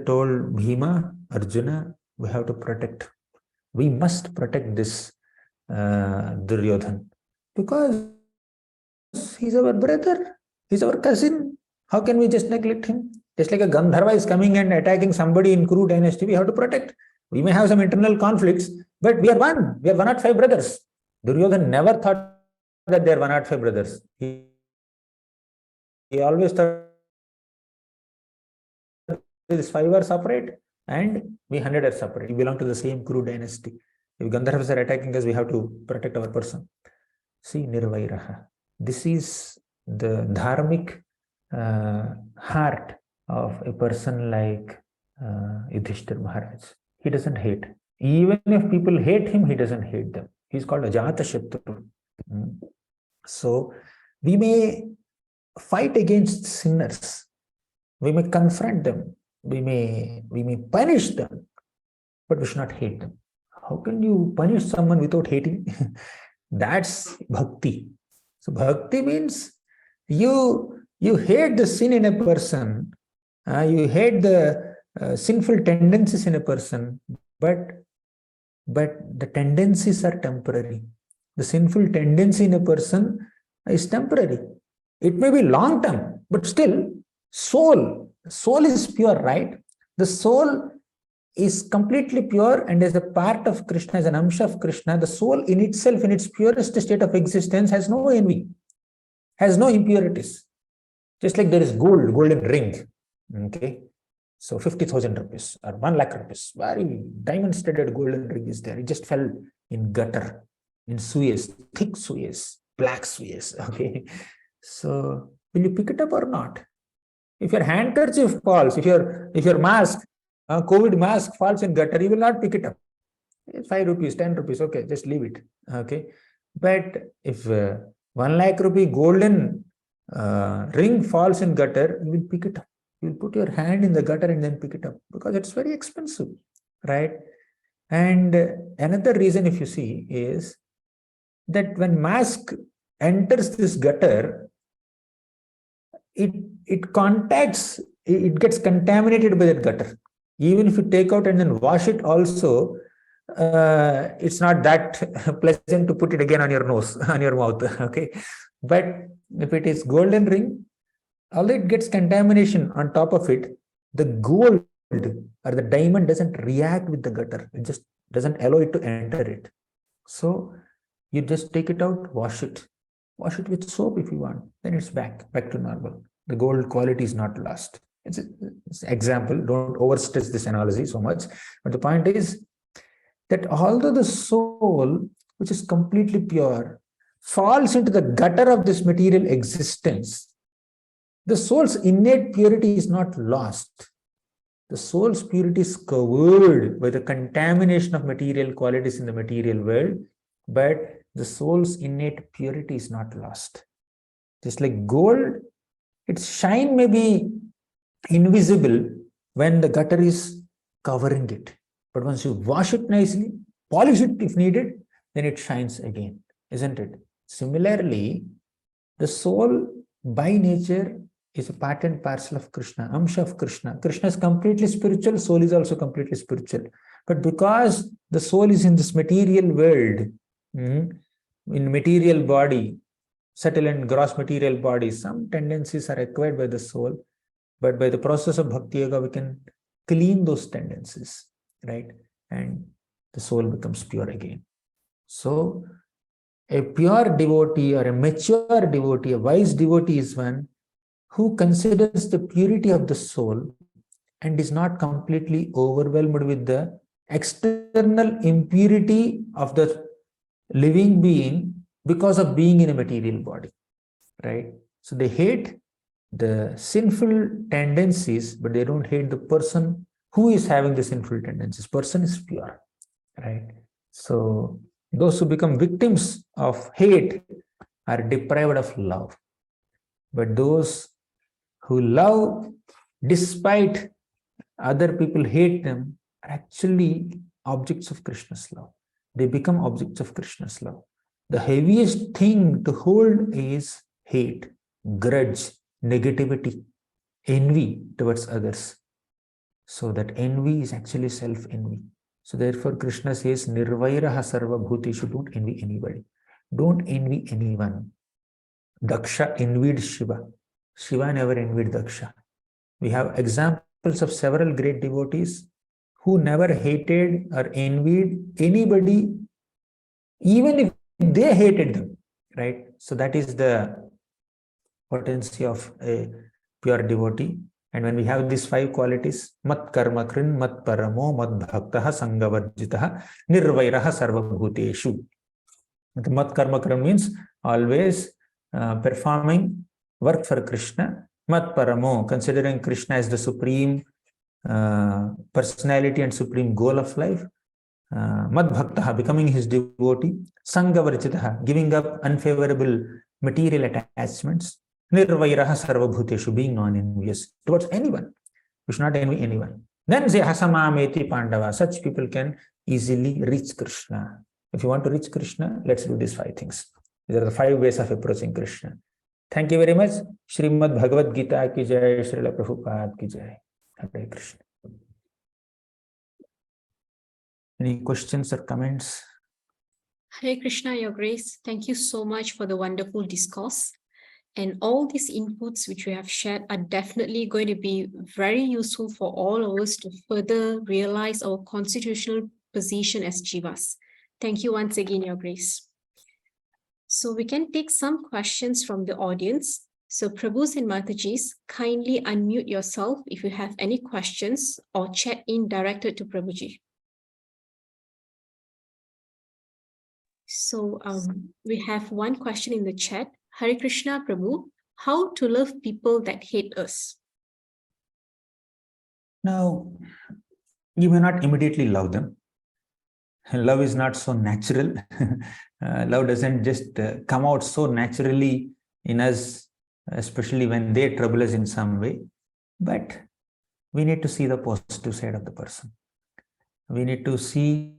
[SPEAKER 1] told Bhima, Arjuna, we have to protect. We must protect this Duryodhan. Because he's our brother. He's our cousin. How can we just neglect him? Just like a Gandharva is coming and attacking somebody in Kuru dynasty, we have to protect. We may have some internal conflicts, but we are one. We are 105 brothers. Duryodhan never thought that they are 105 brothers. He always thought these 5 are separate and we 100 are separate. We belong to the same Kuru dynasty. If Gandharvas are attacking us, we have to protect our person. See, Nirvairaha. This is the dharmic heart of a person like Yudhishthira Maharaj. He doesn't hate. Even if people hate him, he doesn't hate them. He's called Ajata Shatru. So we may fight against sinners. We may confront them. We may punish them, but we should not hate them. How can you punish someone without hating? That's bhakti. So bhakti means you hate the sin in a person, you hate the sinful tendencies in a person, but the tendencies are temporary. The sinful tendency in a person is temporary. It may be long term, but still soul is pure, right? The soul is completely pure and as a part of Krishna, as an amsha of Krishna. The soul in itself, in its purest state of existence, has no envy, has no impurities. Just like there is golden ring. Okay. So 50,000 rupees or 1 lakh rupees, very diamond-studded golden ring is there. It just fell in gutter, in Suez, thick Suez, black Suez. Okay. So will you pick it up or not? If your handkerchief falls, if your mask, COVID mask falls in gutter, you will not pick it up. 5 rupees, 10 rupees, okay, just leave it. Okay. But if 1 lakh rupee golden ring falls in gutter, you will pick it up. You will put your hand in the gutter and then pick it up because it's very expensive, right? And another reason, if you see, is that when mask enters this gutter, it contacts, it gets contaminated by that gutter. Even if you take out and then wash it also, it's not that pleasant to put it again on your nose, on your mouth, okay? But if it is golden ring, although it gets contamination on top of it, the gold or the diamond doesn't react with the gutter. It just doesn't allow it to enter it. So you just take it out, wash it with soap if you want. Then it's back to normal. The gold quality is not lost. It's an example. Don't overstress this analogy so much. But the point is that although the soul, which is completely pure, falls into the gutter of this material existence, the soul's innate purity is not lost. The soul's purity is covered by the contamination of material qualities in the material world, but the soul's innate purity is not lost. Just like gold, its shine may be invisible when the gutter is covering it. But once you wash it nicely, polish it if needed, then it shines again, isn't it? Similarly, the soul by nature is a part and parcel of Krishna, Amsha of Krishna. Krishna is completely spiritual, soul is also completely spiritual. But because the soul is in this material world, in material body, subtle and gross material body, some tendencies are acquired by the soul. But by the process of Bhakti Yoga, we can clean those tendencies, right? And the soul becomes pure again. So a pure devotee or a mature devotee, a wise devotee is one who considers the purity of the soul and is not completely overwhelmed with the external impurity of the living being because of being in a material body, right? So they hate the sinful tendencies, but they don't hate the person who is having the sinful tendencies. Person is pure, right? So those who become victims of hate are deprived of love. But those who love despite other people hate them are actually objects of Krishna's love. They become objects of Krishna's love. The heaviest thing to hold is hate, grudge, negativity, envy towards others. So that envy is actually self-envy. So therefore Krishna says, Nirvairaha sarva bhuteshu, don't envy anybody. Don't envy anyone. Daksha envied Shiva. Shiva never envied Daksha. We have examples of several great devotees who never hated or envied anybody, even if they hated them, right? So that is the potency of a pure devotee. And when we have these 5 qualities, mat karma krin, mat paramo, mat bhaktaha, sangavarjitaha, nirvairaha sarva bhuteshu. Mat karma krin means always performing work for Krishna. Mat paramo, considering Krishna as the supreme personality and supreme goal of life. Mad bhaktaha, becoming his devotee. Sangavarjitaha, giving up unfavorable material attachments. Nirvairaha sarva bhuteshu, being non-envious towards anyone. We should not envy anyone. Then say hasamameti pandava. Such people can easily reach Krishna. If you want to reach Krishna, let's do these 5 things. These are the 5 ways of approaching Krishna. Thank you very much. Srimad Bhagavad Gita ki jai, Srila Prabhupada ki jai. Hare Krishna. Any questions or comments?
[SPEAKER 2] Hare Krishna, Your Grace. Thank you so much for the wonderful discourse. And all these inputs which we have shared are definitely going to be very useful for all of us to further realize our constitutional position as Jivas. Thank you once again, Your Grace. So we can take some questions from the audience. So Prabhus and Matajis, kindly unmute yourself if you have any questions or chat in directed to Prabhuji. So we have one question in the chat. Hare Krishna Prabhu, how to love people that hate us?
[SPEAKER 1] Now, you may not immediately love them. Love is not so natural. Love doesn't just come out so naturally in us, especially when they trouble us in some way. But we need to see the positive side of the person. We need to see,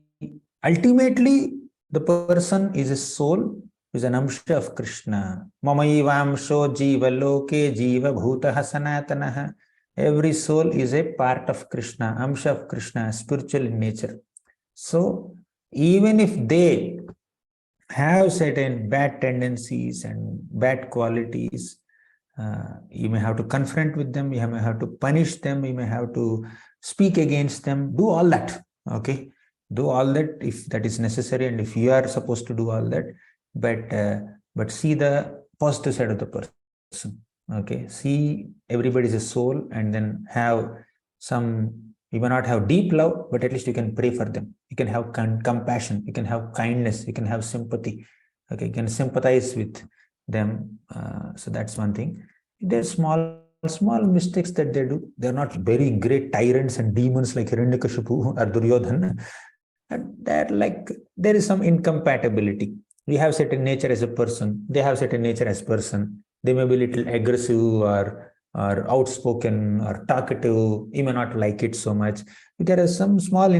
[SPEAKER 1] ultimately, the person is a soul, is an amsha of Krishna. Mamayivamsho jiva loke jiva bhutaha sanatanaha. Every soul is a part of Krishna, amsha of Krishna, spiritual in nature. So even if they have certain bad tendencies and bad qualities, You may have to confront with them, you may have to punish them, you may have to speak against them, do all that. Okay, do all that if that is necessary and if you are supposed to do all that, but see the positive side of the person. Okay, see everybody is a soul, and then have some, you may not have deep love, but at least you can pray for them, you can have compassion, you can have kindness, you can have sympathy. Okay, you can sympathize with them. So that's one thing. There's small mistakes that they do. They're not very great tyrants and demons like Hiranyakashipu or Duryodhana. And they're like, there is some incompatibility. We have certain nature as a person, they have certain nature as person. They may be a little aggressive or outspoken or talkative. You may not like it so much. There are some small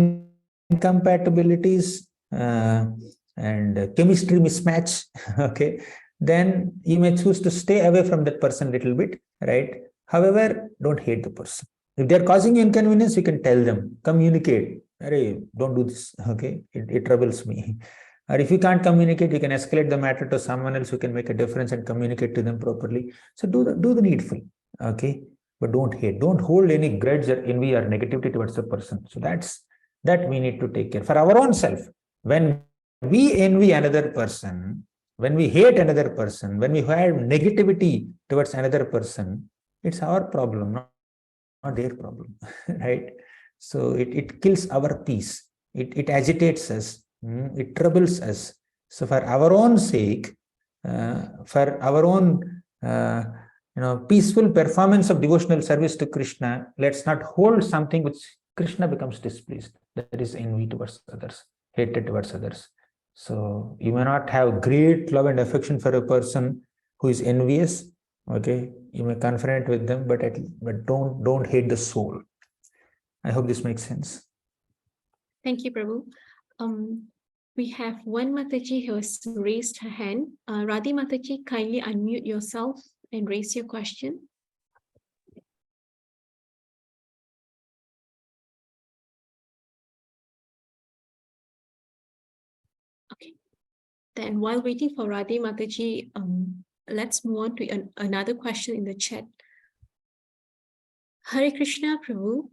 [SPEAKER 1] incompatibilities and chemistry mismatch. Okay, then you may choose to stay away from that person a little bit, right? However, don't hate the person. If they're causing you inconvenience, you can tell them, communicate. Hey, don't do this, okay? It troubles me. Or if you can't communicate, you can escalate the matter to someone else who can make a difference and communicate to them properly. So do the needful, okay? But don't hate. Don't hold any grudge or envy or negativity towards the person. So that we need to take care for our own self. When we envy another person, when we hate another person, when we have negativity towards another person, it's our problem, not their problem, right? So it kills our peace. It agitates us. It troubles us. So for our own sake, for our own peaceful performance of devotional service to Krishna, let's not hold something which Krishna becomes displeased. That is envy towards others, hatred towards others. So you may not have great love and affection for a person who is envious. Okay, you may confront with them, but don't hate the soul. I hope this makes sense.
[SPEAKER 2] Thank you, Prabhu. We have one Mataji who has raised her hand. Radhi Mataji, kindly unmute yourself and raise your question. Okay. Then while waiting for Radhi Mataji, let's move on to another question in the chat. Hare Krishna, Prabhu.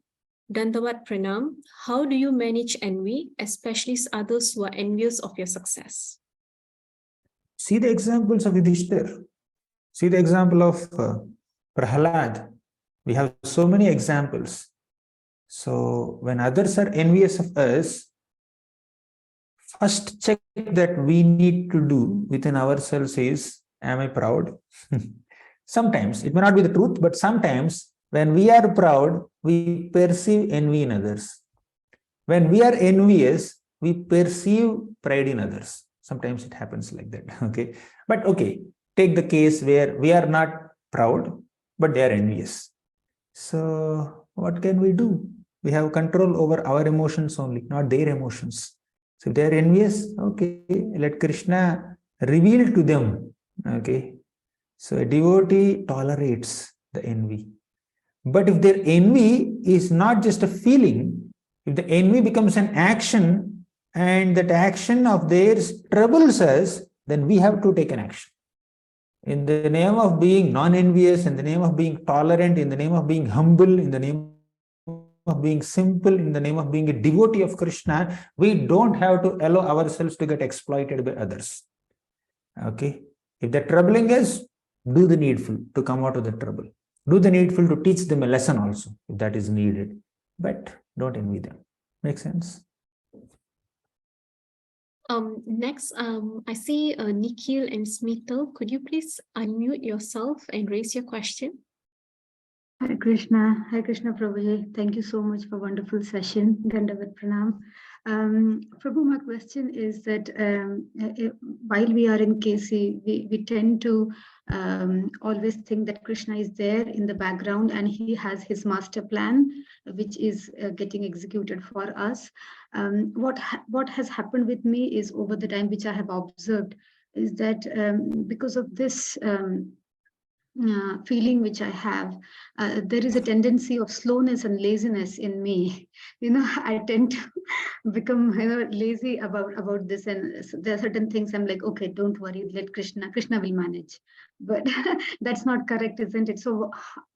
[SPEAKER 2] Dandavat Pranam. How do you manage envy, especially others who are envious of your success?
[SPEAKER 1] See the examples of Yudhishthir. See the example of Prahalad. We have so many examples. So when others are envious of us, first check that we need to do within ourselves is, am I proud? Sometimes, it may not be the truth, but sometimes when we are proud, we perceive envy in others. When we are envious, we perceive pride in others. Sometimes it happens like that. Okay. But okay, take the case where we are not proud, but they are envious. So what can we do? We have control over our emotions only, not their emotions. So if they are envious, okay, let Krishna reveal to them. Okay. So a devotee tolerates the envy. But if their envy is not just a feeling, if the envy becomes an action and that action of theirs troubles us, then we have to take an action. In the name of being non-envious, in the name of being tolerant, in the name of being humble, in the name of being simple, in the name of being a devotee of Krishna, we don't have to allow ourselves to get exploited by others. Okay? If they're troubling us, do the needful to come out of the trouble. Do the needful to teach them a lesson also, if that is needed. But don't envy them. Make sense?
[SPEAKER 2] Next, I see Nikhil and Smita. Could you please unmute yourself and raise your question?
[SPEAKER 3] Hare Krishna Prabhuji. Thank you so much for wonderful session. Dandavat Pranam. Prabhu, my question is that while we are in KC, we tend to always think that Krishna is there in the background and he has his master plan, which is getting executed for us. What has happened with me is over the time which I have observed is that because of this feeling which I have, there is a tendency of slowness and laziness in me. I tend to become lazy about this, and there are certain things I'm like, okay, don't worry, let Krishna will manage. But that's not correct, isn't it? So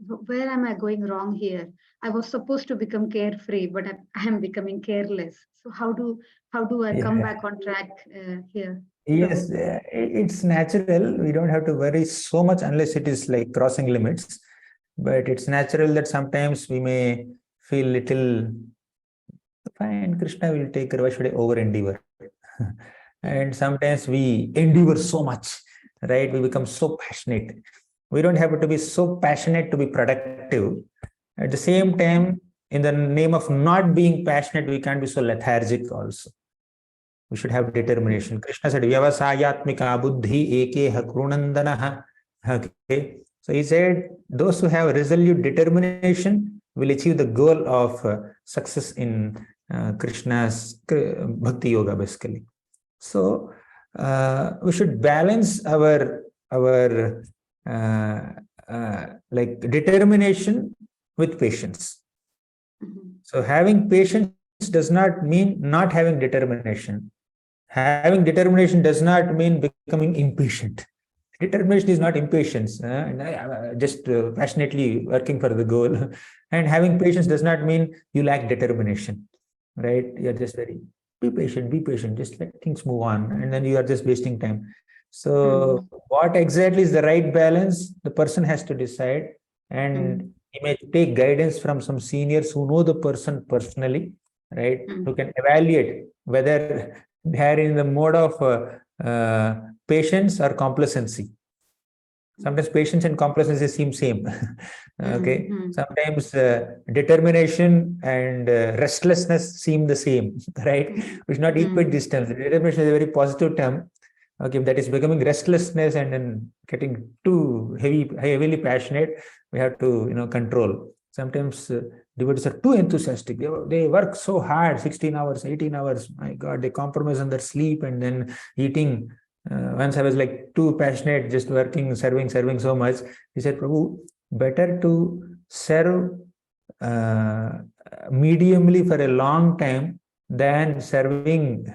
[SPEAKER 3] where am I going wrong here? I was supposed to become carefree, but I am becoming careless. So how do I come back on track here?
[SPEAKER 1] Yes, it's natural. We don't have to worry so much unless it is like crossing limits. But it's natural that sometimes we may feel little fine. Krishna will take care. Why should I over endeavor? And sometimes we endeavor so much, right? We become so passionate. We don't have to be so passionate to be productive. At the same time, in the name of not being passionate, we can't be so lethargic also. We should have determination. Krishna said, Vyavasayatmika buddhi ekeha krunandanaha. Okay. So he said, those who have resolute determination will achieve the goal of success in Krishna's bhakti yoga, basically. So we should balance our like determination with patience. So having patience does not mean not having determination. Having determination does not mean becoming impatient. Determination is not impatience, just passionately working for the goal. And having patience does not mean you lack determination, right? You're just be patient, just let things move on. And then you are just wasting time. So what exactly is the right balance? The person has to decide, and he may take guidance from some seniors who know the person personally, right? Who can evaluate whether they are in the mode of patience or complacency. Sometimes patience and complacency seem same. Okay. Sometimes determination and restlessness seem the same, right? We should not equate these terms. Determination is a very positive term. Okay, if that is becoming restlessness and then getting too heavily passionate, we have to control. Sometimes devotees are too enthusiastic. They work so hard, 16 hours, 18 hours. My God, they compromise on their sleep and then eating. Once I was like too passionate, just working, serving so much. He said, Prabhu, better to serve mediumly for a long time than serving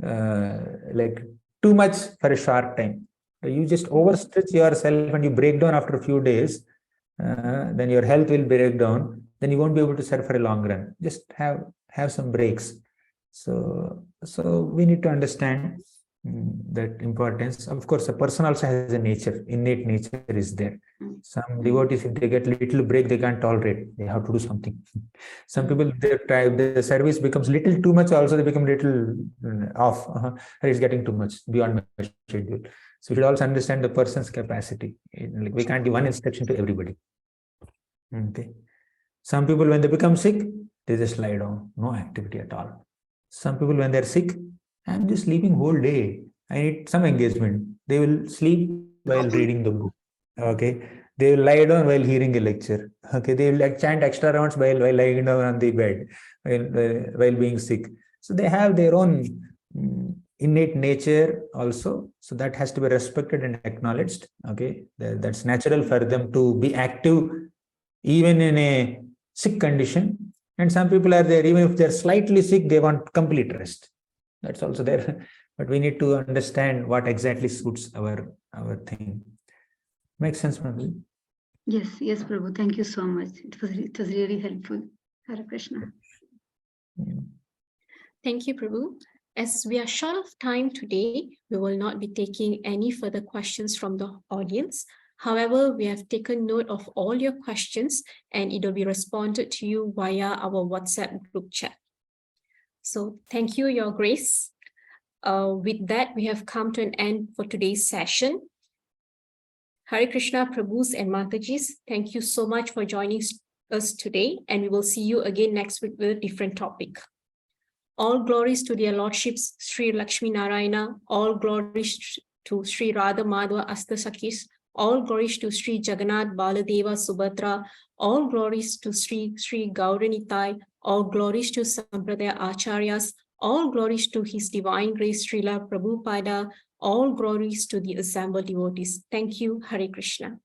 [SPEAKER 1] like too much for a short time. You just overstretch yourself and you break down after a few days. Then your health will break down. Then you won't be able to serve for a long run. Just have some breaks. So we need to understand that importance. Of course, a person also has a nature, innate nature is there. Some devotees, if they get little break, they can't tolerate. They have to do something. Some people, the service becomes little too much. Also, they become little off. It's getting too much beyond my schedule. So we should also understand the person's capacity. Like we can't give one instruction to everybody. Okay. Some people, when they become sick, they just lie down, no activity at all. Some people, when they're sick, I'm just sleeping whole day. I need some engagement. They will sleep while reading the book. Okay. They will lie down while hearing a lecture. Okay. They will like chant extra rounds while lying down on the bed, while being sick. So they have their own innate nature also. So that has to be respected and acknowledged. Okay. That's natural for them to be active even in a sick condition. And some people are there, even if they're slightly sick, they want complete rest. That's also there. But we need to understand what exactly suits our thing. Makes sense, Prabhu?
[SPEAKER 3] Yes, Prabhu. Thank you so much. It was really helpful. Hare Krishna.
[SPEAKER 2] Thank you, Prabhu. As we are short of time today, we will not be taking any further questions from the audience. However, we have taken note of all your questions and it will be responded to you via our WhatsApp group chat. So thank you, Your Grace. With that, we have come to an end for today's session. Hare Krishna, Prabhus and Matajis, thank you so much for joining us today, and we will see you again next week with a different topic. All glories to their lordships, Sri Lakshmi Narayana, all glories to Sri Radha Madhava Astasakis, all glories to Sri Jagannath Baladeva Subhadra, all glories to Sri Gauranitai, all glories to Sampradaya Acharyas, all glories to His Divine Grace Srila Prabhupada, all glories to the assembled devotees. Thank you, Hare Krishna.